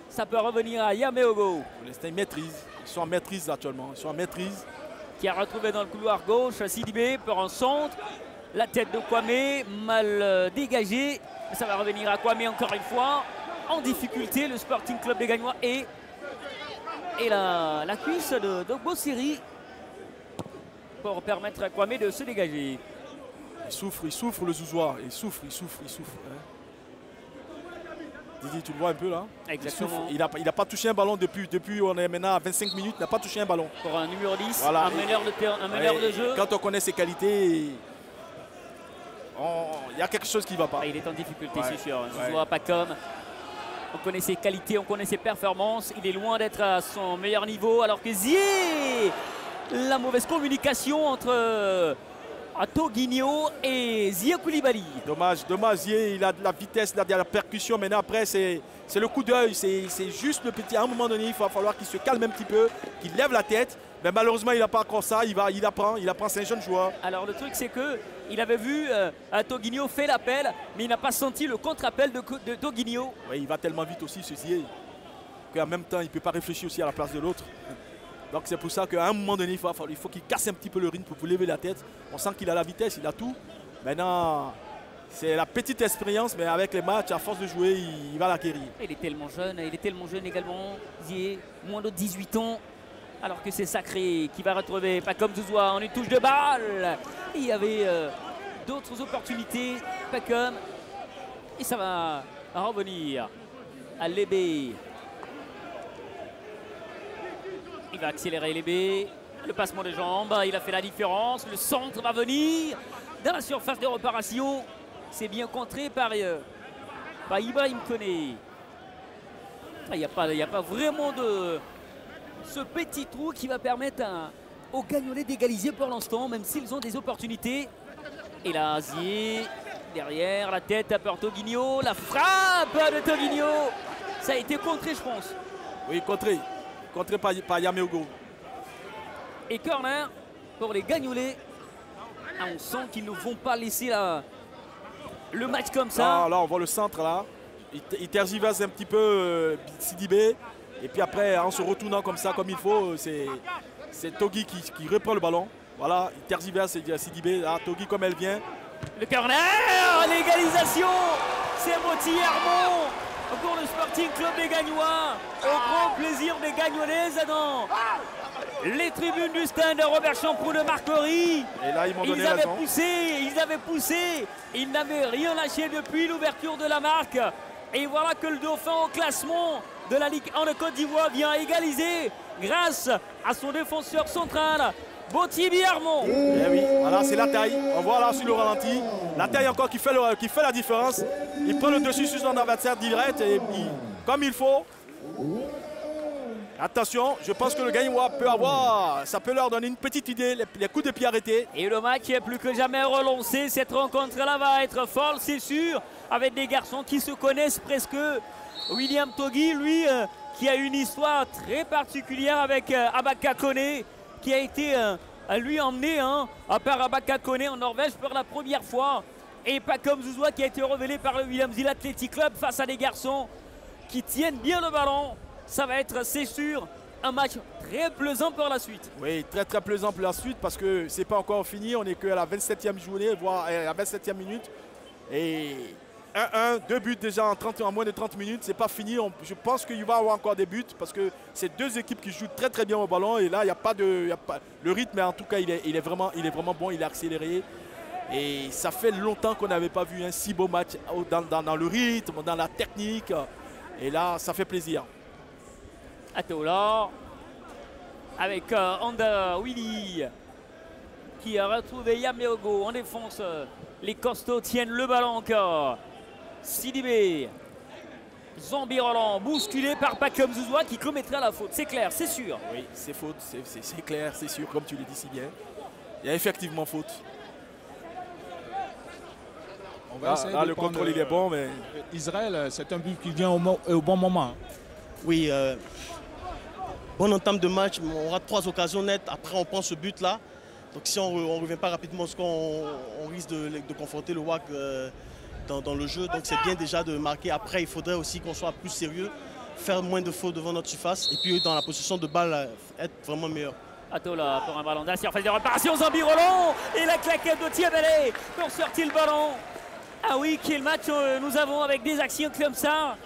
Ça peut revenir à Yameogo. Pour l'instant, ils maîtrisent. Ils sont en maîtrise actuellement. Ils sont en maîtrise. Qui a retrouvé dans le couloir gauche Sidibé pour un centre. La tête de Kwame mal dégagée. Ça va revenir à Kwame encore une fois. En difficulté, le Sporting Club des Gagnois et la cuisse de Bossiri pour permettre à Kwame de se dégager. Il souffre le Zouzoua. Il souffre. Hein. Didi, tu le vois un peu là? Exactement. Il n'a pas touché un ballon depuis on est maintenant à 25 minutes, il n'a pas touché un ballon. Pour un numéro 10, voilà. un meneur de jeu. Quand on connaît ses qualités, il y a quelque chose qui ne va pas. Il est en difficulté, c'est sûr. Zouzoua, pas comme. On connaît ses qualités, on connaît ses performances. Il est loin d'être à son meilleur niveau. Alors que Zié, la mauvaise communication entre Toguinho et Zia Koulibaly. Dommage, Zié, il a de la vitesse, il a de la percussion. Maintenant, après, c'est le coup d'œil. C'est juste le petit. À un moment donné, il va falloir qu'il se calme un petit peu, qu'il lève la tête. Mais malheureusement, il n'a pas encore ça. Il apprend, c'est un jeune joueur. Alors, le truc, c'est qu'il avait vu Toguinho fait l'appel, mais il n'a pas senti le contre-appel de Toguinho. Oui, il va tellement vite aussi, ce Zié, qu'en même temps, il ne peut pas réfléchir aussi à la place de l'autre. Donc c'est pour ça qu'à un moment donné, il faut qu'il casse un petit peu le rythme pour lever la tête. On sent qu'il a la vitesse, il a tout. Maintenant, c'est la petite expérience, mais avec les matchs, à force de jouer, il va l'acquérir. Il est tellement jeune également, Zié, moins de 18 ans. Alors que c'est Sacré qui va retrouver Pacom Zouzoua en une touche de balle. Il y avait d'autres opportunités, Pacom. Et ça va revenir à Lébé. Il va accélérer Lébé. Le passement de jambes, il a fait la différence. Le centre va venir dans la surface de réparation. C'est bien contré par Ibrahim Koné. Il n'y a pas vraiment de ce petit trou qui va permettre aux Gagnolais d'égaliser pour l'instant, même s'ils ont des opportunités. Et là, Zié, derrière, la tête à Toguinho. La frappe de Toguinho. Ça a été contré, je pense. Oui, contré par Yameogo. Et corner pour les Gagnolais. On sent qu'ils ne vont pas laisser le match comme ça. Là, on voit le centre là. Il tergiverse un petit peu Sidibé. Et puis après, en se retournant comme ça, comme il faut, c'est Togui qui reprend le ballon. Voilà, il tergiverse Sidibé. Là, Togui comme elle vient. Le corner, l'égalisation. C'est Moti Hermon. pour le Sporting Club des Gagnois. Au grand plaisir des Gagnonnaises dans les tribunes du stand Robert Champrou de Marcory. Et là, ils m'ont donné Ils avaient raison. poussé, ils n'avaient rien lâché depuis l'ouverture de la marque. Et voilà que le Dauphin au classement de la Ligue 1 de Côte d'Ivoire vient égaliser grâce à son défenseur central, Bautier Biarmont. Eh oui, voilà, c'est la taille. On voit là sur le ralenti. La taille encore qui fait la différence. Il prend le dessus sur son adversaire direct et comme il faut. Attention, je pense que le Gagnois peut avoir, ça peut leur donner une petite idée, les coups de pied arrêtés. Et le match est plus que jamais relancé. Cette rencontre-là va être folle, c'est sûr, avec des garçons qui se connaissent presque. William Togui, lui, qui a une histoire très particulière avec Abaka Kone, qui a été lui emmené par Abaka Kone en Norvège pour la première fois. Et Pacom Zouzoua qui a été révélé par le Williams Hill Athletic Club face à des garçons qui tiennent bien le ballon. Ça va être, c'est sûr, un match très plaisant pour la suite. Oui, très très plaisant pour la suite parce que c'est pas encore fini. On n'est qu'à la 27e journée, voire à la 27e minute. Et 1-1, 2 buts déjà en moins de 30 minutes. C'est pas fini. Je pense qu'il va y avoir encore des buts parce que c'est deux équipes qui jouent très très bien au ballon. Et là, il n'y a pas de. Le rythme, en tout cas, il est vraiment bon. Il est accéléré. Et ça fait longtemps qu'on n'avait pas vu un si beau match dans le rythme, dans la technique. Et là, ça fait plaisir. Atola avec Anda Willy qui a retrouvé Yameogo en défense. Les costauds tiennent le ballon encore. Sidibé, Zambi Roland bousculé par Pacom Zouzoua qui commettra la faute. C'est clair, c'est sûr. Oui, c'est faute, c'est clair, c'est sûr, comme tu le dis si bien. Il y a effectivement faute. Là, le contrôle il est bon, mais Israël, c'est un but qui vient au bon moment. Oui, bonne entame de match, on rate 3 occasions nettes, après on prend ce but-là. Donc si on ne revient pas rapidement, on risque de confronter le WAC dans le jeu. Donc c'est bien déjà de marquer. Après, il faudrait aussi qu'on soit plus sérieux, faire moins de fautes devant notre surface et puis dans la position de balle, être vraiment meilleur. Atola pour un ballon d'un surface de réparation, Zambi Roland et la claquette de Tiabele pour sortir le ballon. Ah oui, quel match nous avons avec des actions comme ça,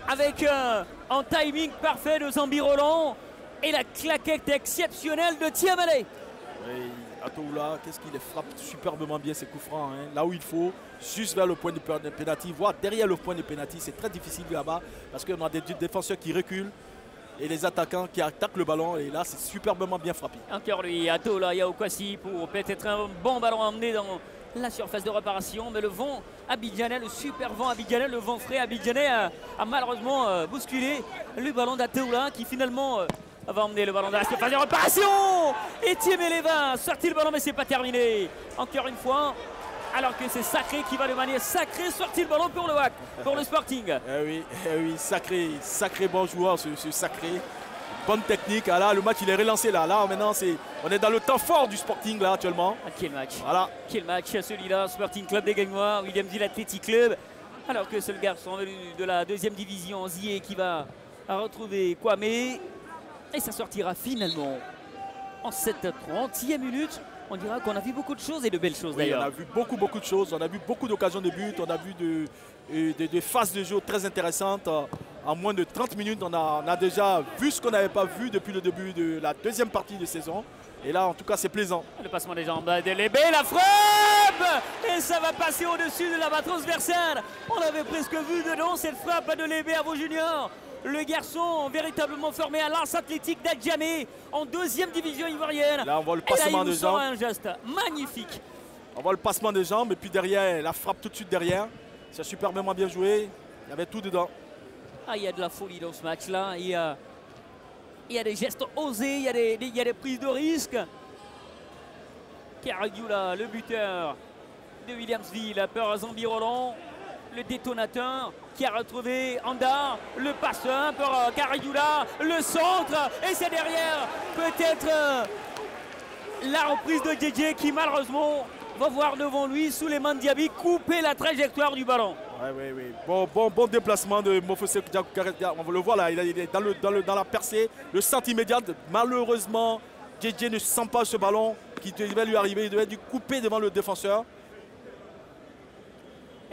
avec un timing parfait de Zambi Roland et la claquette exceptionnelle de Tiabele. Oui, Atoula, qu'est-ce qu'il frappe superbement bien ses coups francs, hein, là où il faut, juste vers le point de pénalty, voire derrière le point de pénalty. C'est très difficile là-bas parce qu'on a des défenseurs qui reculent et les attaquants qui attaquent le ballon. Et là, c'est superbement bien frappé. Encore lui, Atola Yaoukwasi pour peut-être un bon ballon emmené dans la surface de réparation. Mais le vent abidjanais, le super vent abidjanais, le vent frais abidjanais a malheureusement bousculé le ballon d'Atoula qui finalement va emmener le ballon dans la surface de réparation. Et Tiemele va sortir le ballon, mais c'est pas terminé. Encore une fois, alors que c'est Sacré qui va de manière sacrée sortir le ballon pour le WAC, pour le Sporting. Oui, sacré bon joueur ce Sacré. Bonne technique. Ah, là, le match il est relancé là. Là maintenant on est dans le temps fort du Sporting là actuellement. Ah, quel match. Voilà. Quel match celui-là, Sporting Club des Gagnois, Williams Hill Athletic Club. Alors que c'est le garçon de la deuxième division, Zié, qui va retrouver Kwame. Et ça sortira finalement en cette 30e minute. On dira qu'on a vu beaucoup de choses et de belles choses d'ailleurs. On a vu beaucoup de choses. On a vu beaucoup d'occasions de but. On a vu des phases de jeu très intéressantes. En moins de 30 minutes, on a déjà vu ce qu'on n'avait pas vu depuis le début de la deuxième partie de saison. Et là, en tout cas, c'est plaisant. Le passement des jambes d'Elébé, la frappe. Et ça va passer au-dessus de la barre transversale. On avait presque vu dedans cette frappe de Lébé à vos juniors. Le garçon véritablement formé à l'Ars Athlétique d'Adjamé en deuxième division ivoirienne. Là, on voit le passement des jambes. Un geste magnifique. On voit le passement des jambes et puis derrière, la frappe tout de suite derrière. C'est superbement bien joué. Il y avait tout dedans. Ah, il y a de la folie dans ce match-là. Il y a des gestes osés, il y a des prises de risque. Karagioula, le buteur de Williamsville, par Zambi Roland. Le détonateur qui a retrouvé Anda, le passeur pour Karagioula, le centre, et c'est derrière peut-être la reprise de JJ qui malheureusement va voir devant lui Souleymane Diaby couper la trajectoire du ballon. Oui. Bon déplacement de Mofose. On le voit là, il est dans la percée, le centre immédiat. Malheureusement, JJ ne sent pas ce ballon qui devait lui arriver. Il devait dû couper devant le défenseur.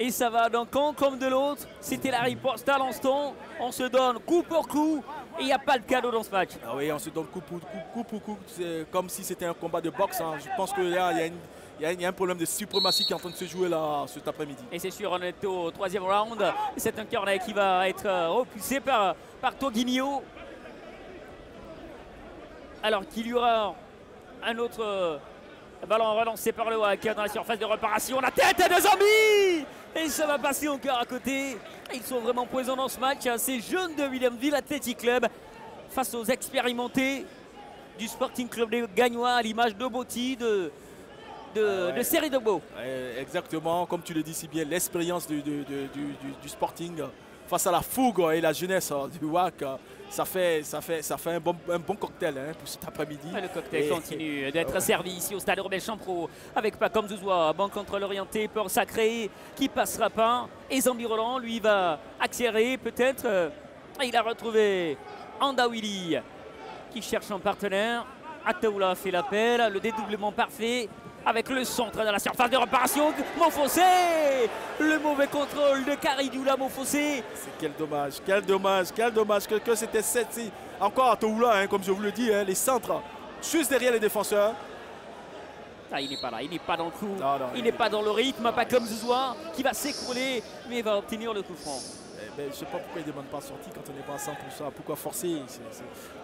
Et ça va d'un camp comme de l'autre. C'était la riposte à l'instant. On se donne coup pour coup. Et il n'y a pas de cadeau dans ce match. Ah oui, on se donne coup pour coup. C'est comme si c'était un combat de boxe. Hein. Je pense qu'il y a un problème de suprématie qui est en train de se jouer là cet après-midi. Et c'est sûr, on est au 3e round. C'est un corner qui va être repoussé par Toguinho. Alors qu'il y aura un autre ballon relancé par le WAC dans la surface de réparation. La tête de Zambie! Et ça va passer encore à côté. Ils sont vraiment présents dans ce match. Ces jeunes de Williamsville Athletic Club face aux expérimentés du Sporting Club des Gagnois à l'image de Botti, de Série de Beau. Exactement, comme tu le dis si bien, l'expérience du Sporting face à la fougue et la jeunesse du WAC, ça fait un bon cocktail pour cet après-midi. Le cocktail continue d'être servi ici au stade Robert Champrou avec Pacom Zouzoua, banc contre l'orienté pour Sacré qui passera pas. Et Zambi Roland, lui, va accélérer peut-être. Il a retrouvé Andawili qui cherche un partenaire. Ataoula fait l'appel, le dédoublement parfait. Avec le centre dans la surface de réparation, Monfossé. Le mauvais contrôle de Karidioula Monfossé. Quel dommage que c'était encore à Toula, hein, comme je vous le dis, hein, les centres juste derrière les défenseurs. Ah, il n'est pas là, il n'est pas dans le coup, il n'est n'est pas dans le rythme, pas comme Zouzoua qui va s'écrouler, mais il va obtenir le coup franc. Je ne sais pas pourquoi il ne demande pas sortie quand on n'est pas à 100%. Pourquoi forcer?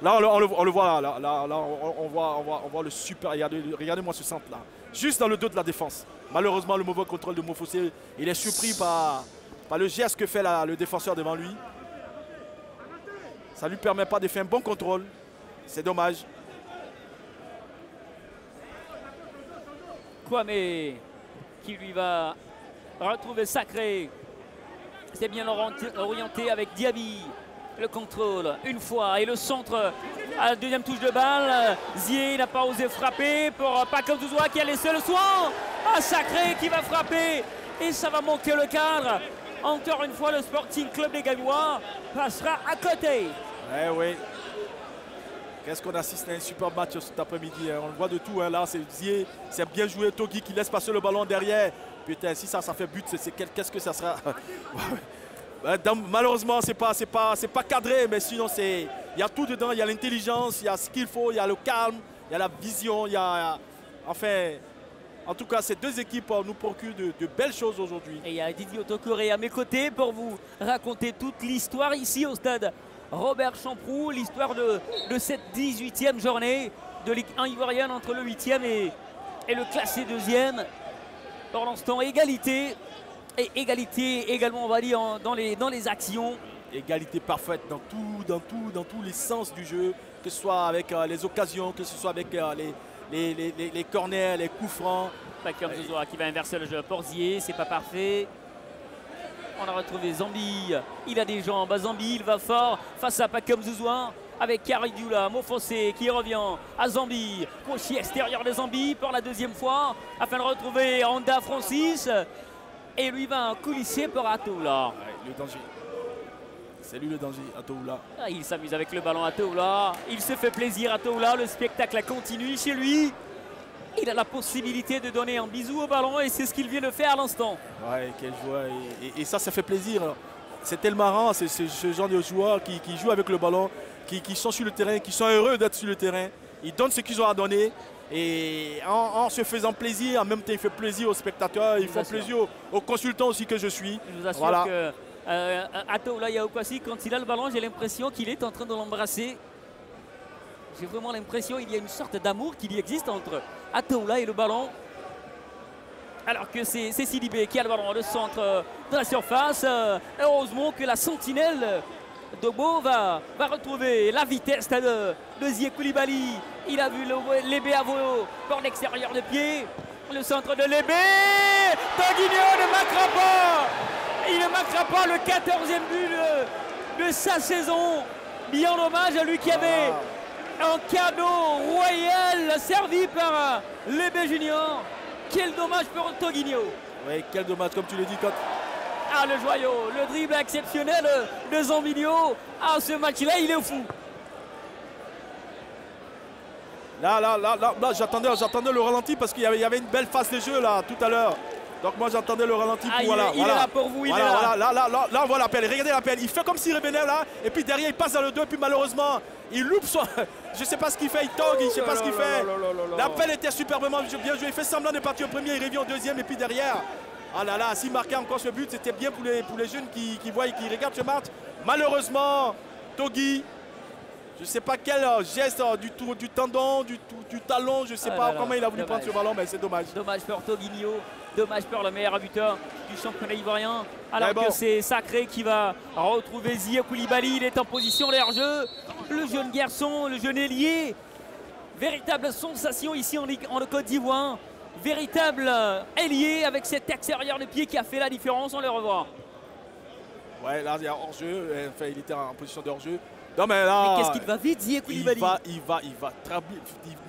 Là, on le voit, là, on voit le super. Regardez-moi ce centre là. Juste dans le dos de la défense. Malheureusement, le mauvais contrôle de Monfossé, il est surpris par le geste que fait le défenseur devant lui. Ça ne lui permet pas de faire un bon contrôle. C'est dommage. Kwame qui lui va retrouver Sacré. C'est bien orienté avec Diaby. Le contrôle une fois et le centre à la deuxième touche de balle. Zier n'a pas osé frapper pour Pacom Zouzoua qui a laissé le soin. Sacré qui va frapper et ça va manquer le cadre. Encore une fois, le Sporting Club des Gagnois passera à côté. Oui. Qu'est-ce qu'on assiste à un super match cet après-midi. On le voit de tout. Hein. Là, c'est Zier. C'est bien joué. Togi qui laisse passer le ballon derrière. Putain, si ça fait but, qu'est-ce que ça sera? Malheureusement, c'est pas cadré, mais sinon, il y a tout dedans. Il y a l'intelligence, il y a ce qu'il faut, il y a le calme, il y a la vision, il y a... Enfin, en tout cas, ces deux équipes nous procurent de belles choses aujourd'hui. Et il y a Didier Otokoré à mes côtés pour vous raconter toute l'histoire ici au stade Robert Champrou, l'histoire de cette 18e journée de Ligue 1 ivoirienne entre le 8e et le classé 2e. Pour l'instant, égalité. Et égalité également, on va dire, dans les actions. Égalité parfaite dans tous les sens du jeu, que ce soit avec les occasions, que ce soit avec les corners, les coups francs. Pacom Zouzoua qui va inverser le jeu pour Zier, c'est pas parfait. On a retrouvé Zambi, il a des jambes, Zambi il va fort face à Pacom Zouzoua avec Karidioula Monfossé qui revient à Zambi. Crochet extérieur de Zambi pour la deuxième fois afin de retrouver Honda Francis. Et lui va coulisser pour Ataoula. Le danger. C'est lui le danger, Ataoula. Il s'amuse avec le ballon Ataoula. Il se fait plaisir Ataoula. Le spectacle continue chez lui. Il a la possibilité de donner un bisou au ballon et c'est ce qu'il vient de faire à l'instant. Ouais, quel joueur. Et ça fait plaisir. C'est tellement marrant, c'est ce genre de joueurs qui jouent avec le ballon, qui sont sur le terrain, qui sont heureux d'être sur le terrain. Ils donnent ce qu'ils ont à donner. Et en se faisant plaisir, en même temps il fait plaisir aux spectateurs, il fait plaisir aux consultants aussi que je suis. Je vous assure que Ataoula Yaoukwasi, quand il a le ballon, j'ai l'impression qu'il est en train de l'embrasser. J'ai vraiment l'impression qu'il y a une sorte d'amour qui y existe entre Ataoula et le ballon. Alors que c'est Sidibé qui a le ballon, le centre de la surface. Heureusement que la sentinelle Dobo va retrouver la vitesse de Zier Koulibaly. Il a vu Lébé à Volo pour l'extérieur de pied. Le centre de Lébé. Toguinho ne marquera pas. Il ne marquera pas le 14e but de sa saison. Bien dommage à lui qui avait un cadeau royal servi par Lébé Junior. Quel dommage pour Toguinho. Oui, quel dommage, comme tu le dis. Ah, le joyau, le dribble exceptionnel de Zambinho. Ah, ce match-là, il est fou. Là, j'attendais le ralenti parce qu'il y avait une belle phase de jeu là tout à l'heure. Donc moi j'entendais le ralenti. Il est là pour vous, il est là. Là on voit l'appel, regardez l'appel. Il fait comme s'il revenait là, et puis derrière il passe dans le 2, et puis malheureusement il loupe son... Je ne sais pas ce qu'il fait, il togue, je ne sais pas ce qu'il fait. L'appel était superbement bien joué, il fait semblant de partir au premier, il revient au deuxième, et puis derrière... Ah là là, s'il marquait encore ce but, c'était bien pour les jeunes qui voient et qui regardent ce match. Malheureusement, Togui, je ne sais pas quel geste du tendon, du talon, je ne sais pas comment il a voulu prendre ce ballon, mais c'est dommage. Dommage pour Toguinho, dommage pour le meilleur buteur du championnat ivoirien. Alors que c'est Sacré qui va retrouver Zia Koulibaly, il est en position de hors-jeu. Le jeune garçon, le jeune ailier, véritable sensation ici en Côte d'Ivoire. Véritable ailier avec cet extérieur de pied qui a fait la différence, on le revoit. Ouais, là il y a hors-jeu, enfin il était en position de hors-jeu. Non mais là... Mais qu'est-ce qu'il va vite, Zia Koulibaly? Il va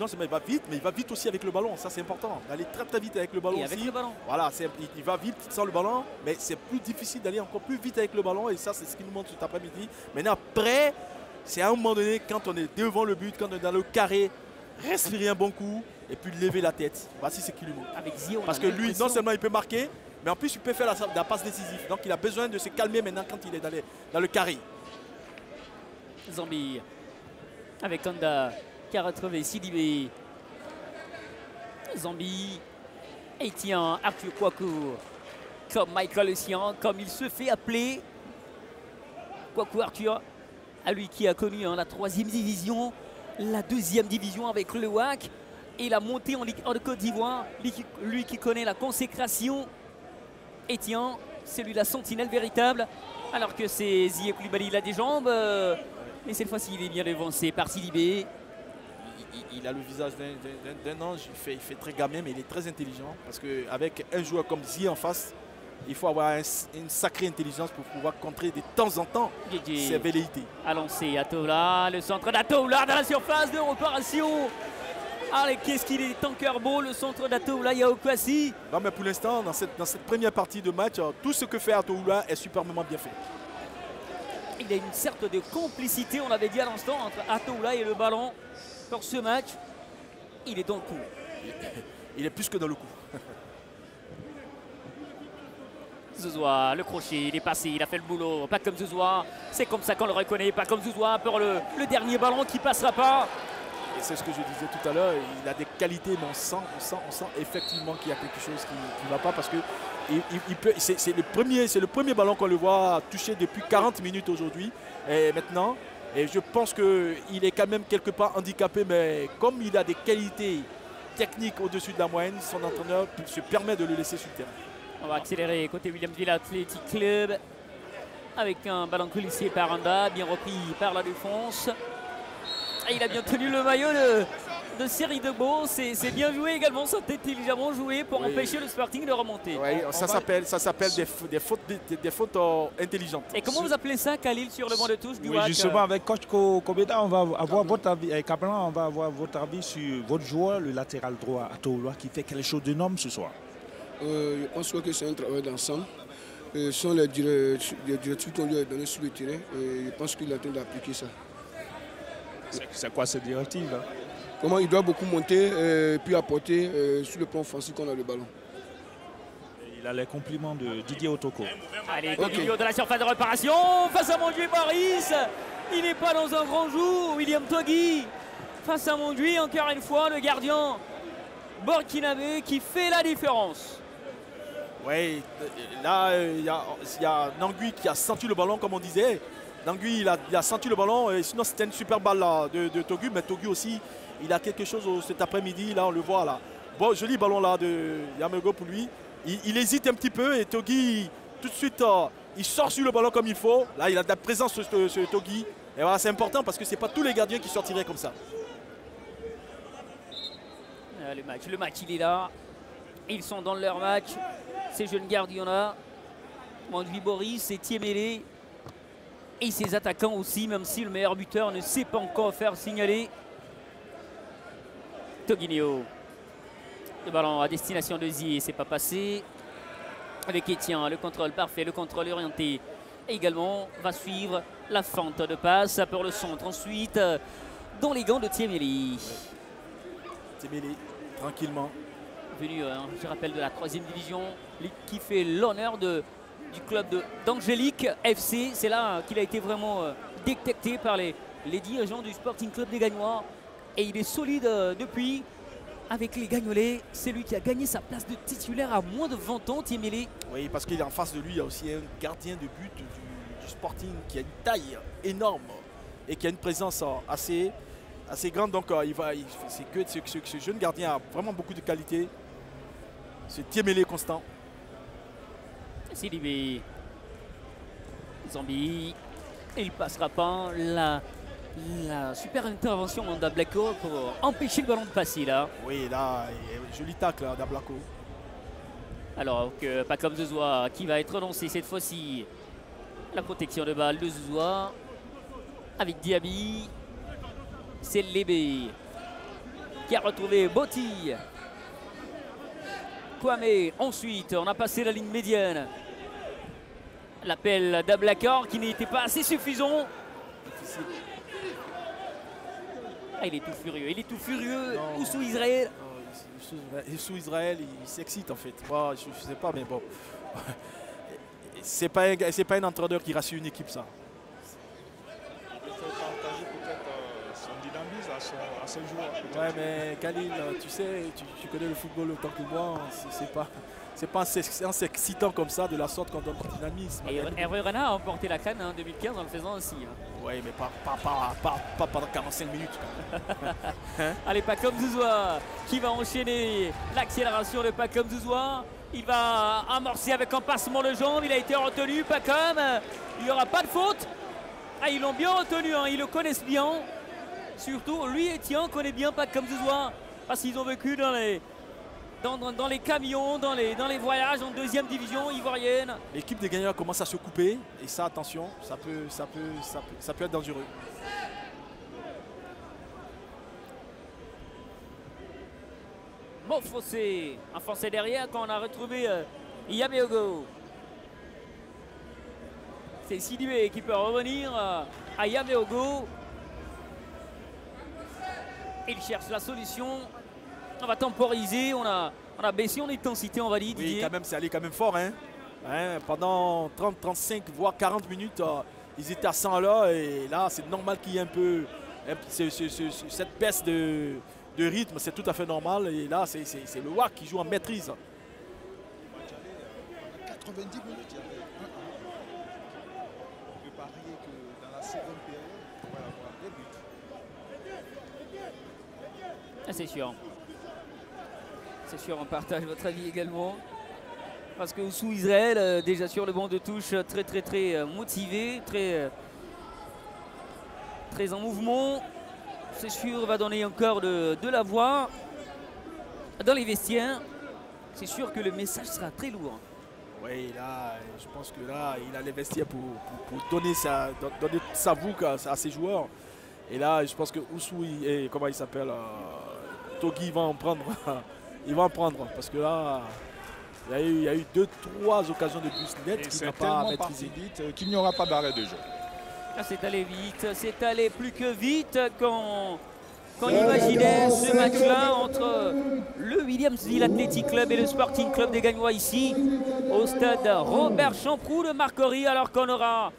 non seulement il va vite, mais il va vite aussi avec le ballon, ça c'est important. D'aller très vite avec le ballon aussi. Avec le ballon. Voilà, il va vite sans le ballon, mais c'est plus difficile d'aller encore plus vite avec le ballon, et ça c'est ce qu'il nous montre cet après-midi. Maintenant après, c'est à un moment donné, quand on est devant le but, quand on est dans le carré, respirer un bon coup et puis lever la tête. Voici ce qu'il lui montre. Avec Zia, parce que lui, non seulement il peut marquer, mais en plus il peut faire la passe décisive. Donc il a besoin de se calmer maintenant quand il est dans le carré. Zambie avec Kanda qui a retrouvé Sidibé. Zambie et tient Arthur Kouakou comme Michael Essien, comme il se fait appeler. Kouakou Arthur, à lui qui a connu la 3e division, la 2e division avec le WAC et la montée en Côte d'Ivoire. Lui qui connaît la consécration. Etienne, c'est lui la sentinelle véritable. Alors que c'est Zia Koulibaly, il a des jambes. Et cette fois-ci, il est bien devancé par Sidibé. Il a le visage d'un ange, il fait très gamin, mais il est très intelligent. Parce qu'avec un joueur comme Zia en face, il faut avoir une sacrée intelligence pour pouvoir contrer de temps en temps ses velléités. À lancer Atoula, le centre d'Atoula dans la surface de réparation. Allez, qu'est-ce qu'il est en cœur beau, le centre d'Atoula, Yaokwasi. Non, mais pour l'instant, dans cette première partie de match, tout ce que fait Atoula est superbement bien fait. Il y a une sorte de complicité, on l'avait dit à l'instant, entre Atoula et le ballon pour ce match. Il est dans le coup. Il est plus que dans le coup. Zouzoua, le crochet, il est passé, il a fait le boulot. Pas comme Zouzoua, c'est comme ça qu'on le reconnaît. Pas comme Zouzoua pour le dernier ballon qui passera pas. Et c'est ce que je disais tout à l'heure, il a des qualités, mais on sent effectivement qu'il y a quelque chose qui ne va pas parce que c'est le premier ballon qu'on le voit toucher depuis 40 minutes aujourd'hui et maintenant. Et je pense qu'il est quand même quelque part handicapé, mais comme il a des qualités techniques au-dessus de la moyenne, son entraîneur se permet de le laisser sur le terrain. On va accélérer côté Williamsville Athletic Club avec un ballon coulissé par Anda, bien repris par la défense. Et il a bien tenu le maillot de Série de Beau. C'est bien joué également, c'est intelligemment joué pour empêcher le Sporting de remonter. Oui, ça s'appelle des fautes intelligentes. Et comment vous appelez ça, Khalil, sur le banc de touche du WAC? Justement, avec coach Kobeda, on va avoir votre avis, avec Kaplan, on va avoir votre avis sur votre joueur, le latéral droit, Atoula, qui fait quelque chose d'énorme ce soir. Je pense que c'est un travail d'ensemble. Ce sont les directives qu'on lui a données sur le terrain. Et je pense qu'il est en train d'appliquer ça. C'est quoi cette directive là? Comment il doit beaucoup monter et puis apporter sur le plan offensif qu'on a le ballon. Il a les compliments de Didier Otoko. Allez, au milieu de la surface de réparation, face à Mondjuy Boris. Il n'est pas dans un grand jour, William Togui. Face à Mondjuy, encore une fois, le gardien burkinabé qui fait la différence. Oui, là, il y a Nangui qui a senti le ballon, comme on disait. Nangui, il a senti le ballon, et sinon c'était une super balle là, de Togu, mais Togu aussi, il a quelque chose cet après-midi, là on le voit là. Bon, joli ballon là de Yamego pour lui. Il hésite un petit peu et Togi, tout de suite, il sort sur le ballon comme il faut. Là, il a de la présence ce Togi. Et voilà, c'est important parce que ce n'est pas tous les gardiens qui sortiraient comme ça. Le match, il est là. Ils sont dans leur match. Ces jeunes gardiens-là, Mondjuy Boris et Thiemele. Et ses attaquants aussi, même si le meilleur buteur ne sait pas encore faire signaler. Toguinho. Le ballon à destination de Zi, c'est pas passé. Avec Etienne, le contrôle parfait, le contrôle orienté. Et également va suivre la fente de passe pour le centre. Ensuite, dans les gants de Thiemele. Thiemele, tranquillement. venu, je rappelle, de la 3e division, qui fait l'honneur du club d'Angélique FC. C'est là qu'il a été vraiment détecté par les dirigeants du Sporting Club des Gagnois. Et il est solide depuis. Avec les Gagnolais, c'est lui qui a gagné sa place de titulaire à moins de 20 ans, Tiemele. Oui, parce qu'il est en face de lui, il y a aussi un gardien de but du Sporting qui a une taille énorme et qui a une présence assez grande. Donc c'est que ce jeune gardien a vraiment beaucoup de qualité. C'est Tiemele Constant. Sidibé. Zambi. Il passera pas la super intervention d'Ablako pour empêcher le ballon de passer là. Oui, là, joli tacle d'Ablako. Alors que Pacom Zouzoua qui va être lancé cette fois-ci. La protection de balle de Zouzoua avec Diaby. C'est Lébé qui a retrouvé Botti. Kwame, ensuite, on a passé la ligne médiane. L'appel d'Ablakor qui n'était pas assez suffisant. Ah, il est tout furieux. Oussou Israël. Oussou Israël, il s'excite en fait. Moi, je ne sais pas, mais bon. C'est pas un entraîneur qui rassure une équipe, ça. Il faut partager peut-être son dynamisme à ses joueurs. Ouais, mais Khalil, tu sais, tu connais le football autant que moi. C'est pas en s'excitant comme ça de la sorte qu'on donne du dynamisme. Et Hervé Renard a emporté la CAN en 2015 en le faisant aussi. Oui, mais pas pendant 45 minutes. Hein? Allez, Pacom Zouzoua qui va enchaîner l'accélération de Pacom Zouzoua. Il va amorcer avec un passement de jambe. Il a été retenu, Pacom. Il n'y aura pas de faute. Ah, ils l'ont bien retenu, hein. Ils le connaissent bien. Surtout, lui et Tien connaissent bien Pacom Zouzoua parce qu'ils ont vécu dans les camions, dans les voyages en 2e division ivoirienne. L'équipe des gagnants commence à se couper et ça, attention, ça peut être dangereux. Mofossé, enfoncé derrière quand on a retrouvé Yameogo. C'est Sidibé qui peut revenir à Yameogo. Il cherche la solution. On va temporiser, on a baissé en intensité, on va dire. Oui, quand même, c'est allé quand même fort. Pendant 30, 35, voire 40 minutes, ils étaient à 100 là. Et là, c'est normal qu'il y ait un peu cette baisse de rythme. C'est tout à fait normal. Et là, c'est le WAC qui joue en maîtrise. 90 minutes, il y avait 1-1. On peut parier que dans la seconde période, on va avoir des buts. C'est sûr. C'est sûr, on partage votre avis également. Parce que Oussou Israël, déjà sur le banc de touche, très motivé, très en mouvement. C'est sûr, va donner encore de la voix dans les vestiaires. C'est sûr que le message sera très lourd. Oui, là, je pense que là, il a les vestiaires pour donner sa voix à ses joueurs. Et là, je pense que Oussou, comment il s'appelle, Togui va en prendre. Il va en prendre parce que là, il y a eu 2-3 occasions de but net qu'il n'a pas maîtrisé. Vite qu'il n'y aura pas d'arrêt de jeu. C'est allé vite, c'est allé plus que vite quand on imaginait ce match-là entre le Williamsville Athletic Club et le Sporting Club des Gagnois ici au stade Robert Champroux de Marcory, alors qu'on aura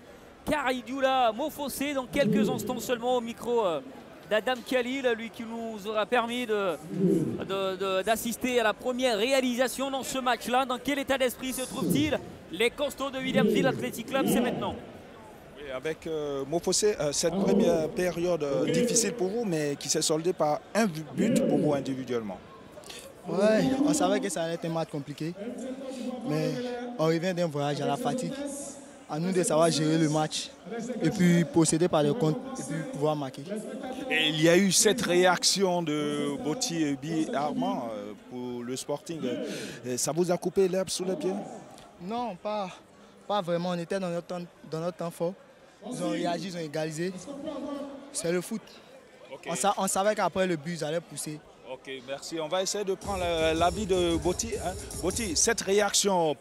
Karidioula Mofossé dans quelques instants seulement au micro d'Adam Khalil, lui qui nous aura permis d'assister à la première réalisation dans ce match-là. Dans quel état d'esprit se trouve-t-il? Les costauds de Williamsville Athletic Club, c'est maintenant. Oui, avec Mofossé, cette première période difficile pour vous, mais qui s'est soldée par un but pour vous individuellement. Ouais, on savait que ça allait être un match compliqué, mais on revient d'un voyage à la fatigue. À nous de savoir gérer le match et puis posséder par le compte et puis pouvoir marquer. Et il y a eu cette réaction de Botti et Bi Armand pour le Sporting. Ça vous a coupé l'herbe sous les pieds? Non, pas vraiment. On était dans notre temps fort. Ils ont réagi, ils ont égalisé. C'est le foot. Okay. On savait qu'après le but, ils allaient pousser. Ok, merci. On va essayer de prendre l'avis de Botti. Botti, cette réaction,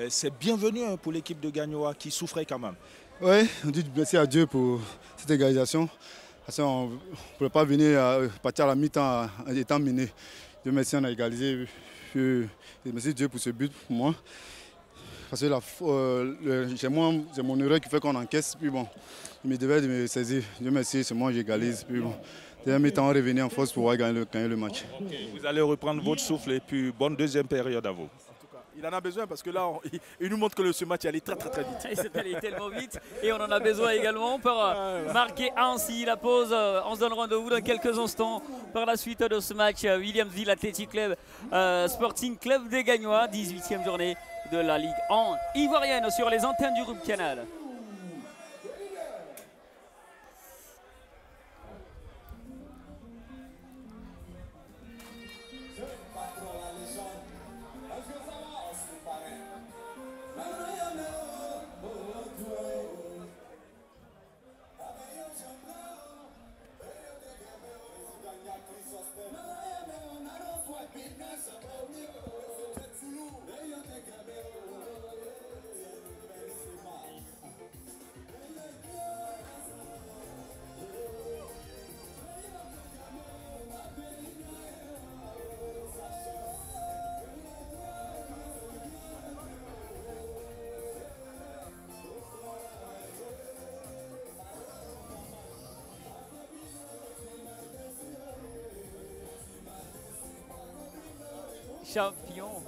c'est bienvenu pour l'équipe de Gagnoa qui souffrait quand même. Oui, on dit merci à Dieu pour cette égalisation. Parce qu'on ne pouvait pas venir partir à la mi-temps en étant mené. Dieu merci, on a égalisé. Merci Dieu pour ce but pour moi. Parce que c'est mon erreur qui fait qu'on encaisse. Puis bon, il me devait de me saisir. Dieu merci, c'est moi j'égalise. Puis bon, deuxième mi-temps, on revenait en force pour gagner le match. Okay. Vous allez reprendre votre souffle et puis bonne deuxième période à vous. Il en a besoin parce que là, il nous montre que ce match allait très vite. C'est allé tellement vite et on en a besoin également pour marquer ainsi la pause. On se donne rendez-vous dans quelques instants par la suite de ce match. Williamsville Athletic Club, Sporting Club des Gagnois, 18e journée de la Ligue en ivoirienne sur les antennes du groupe Canal. Champion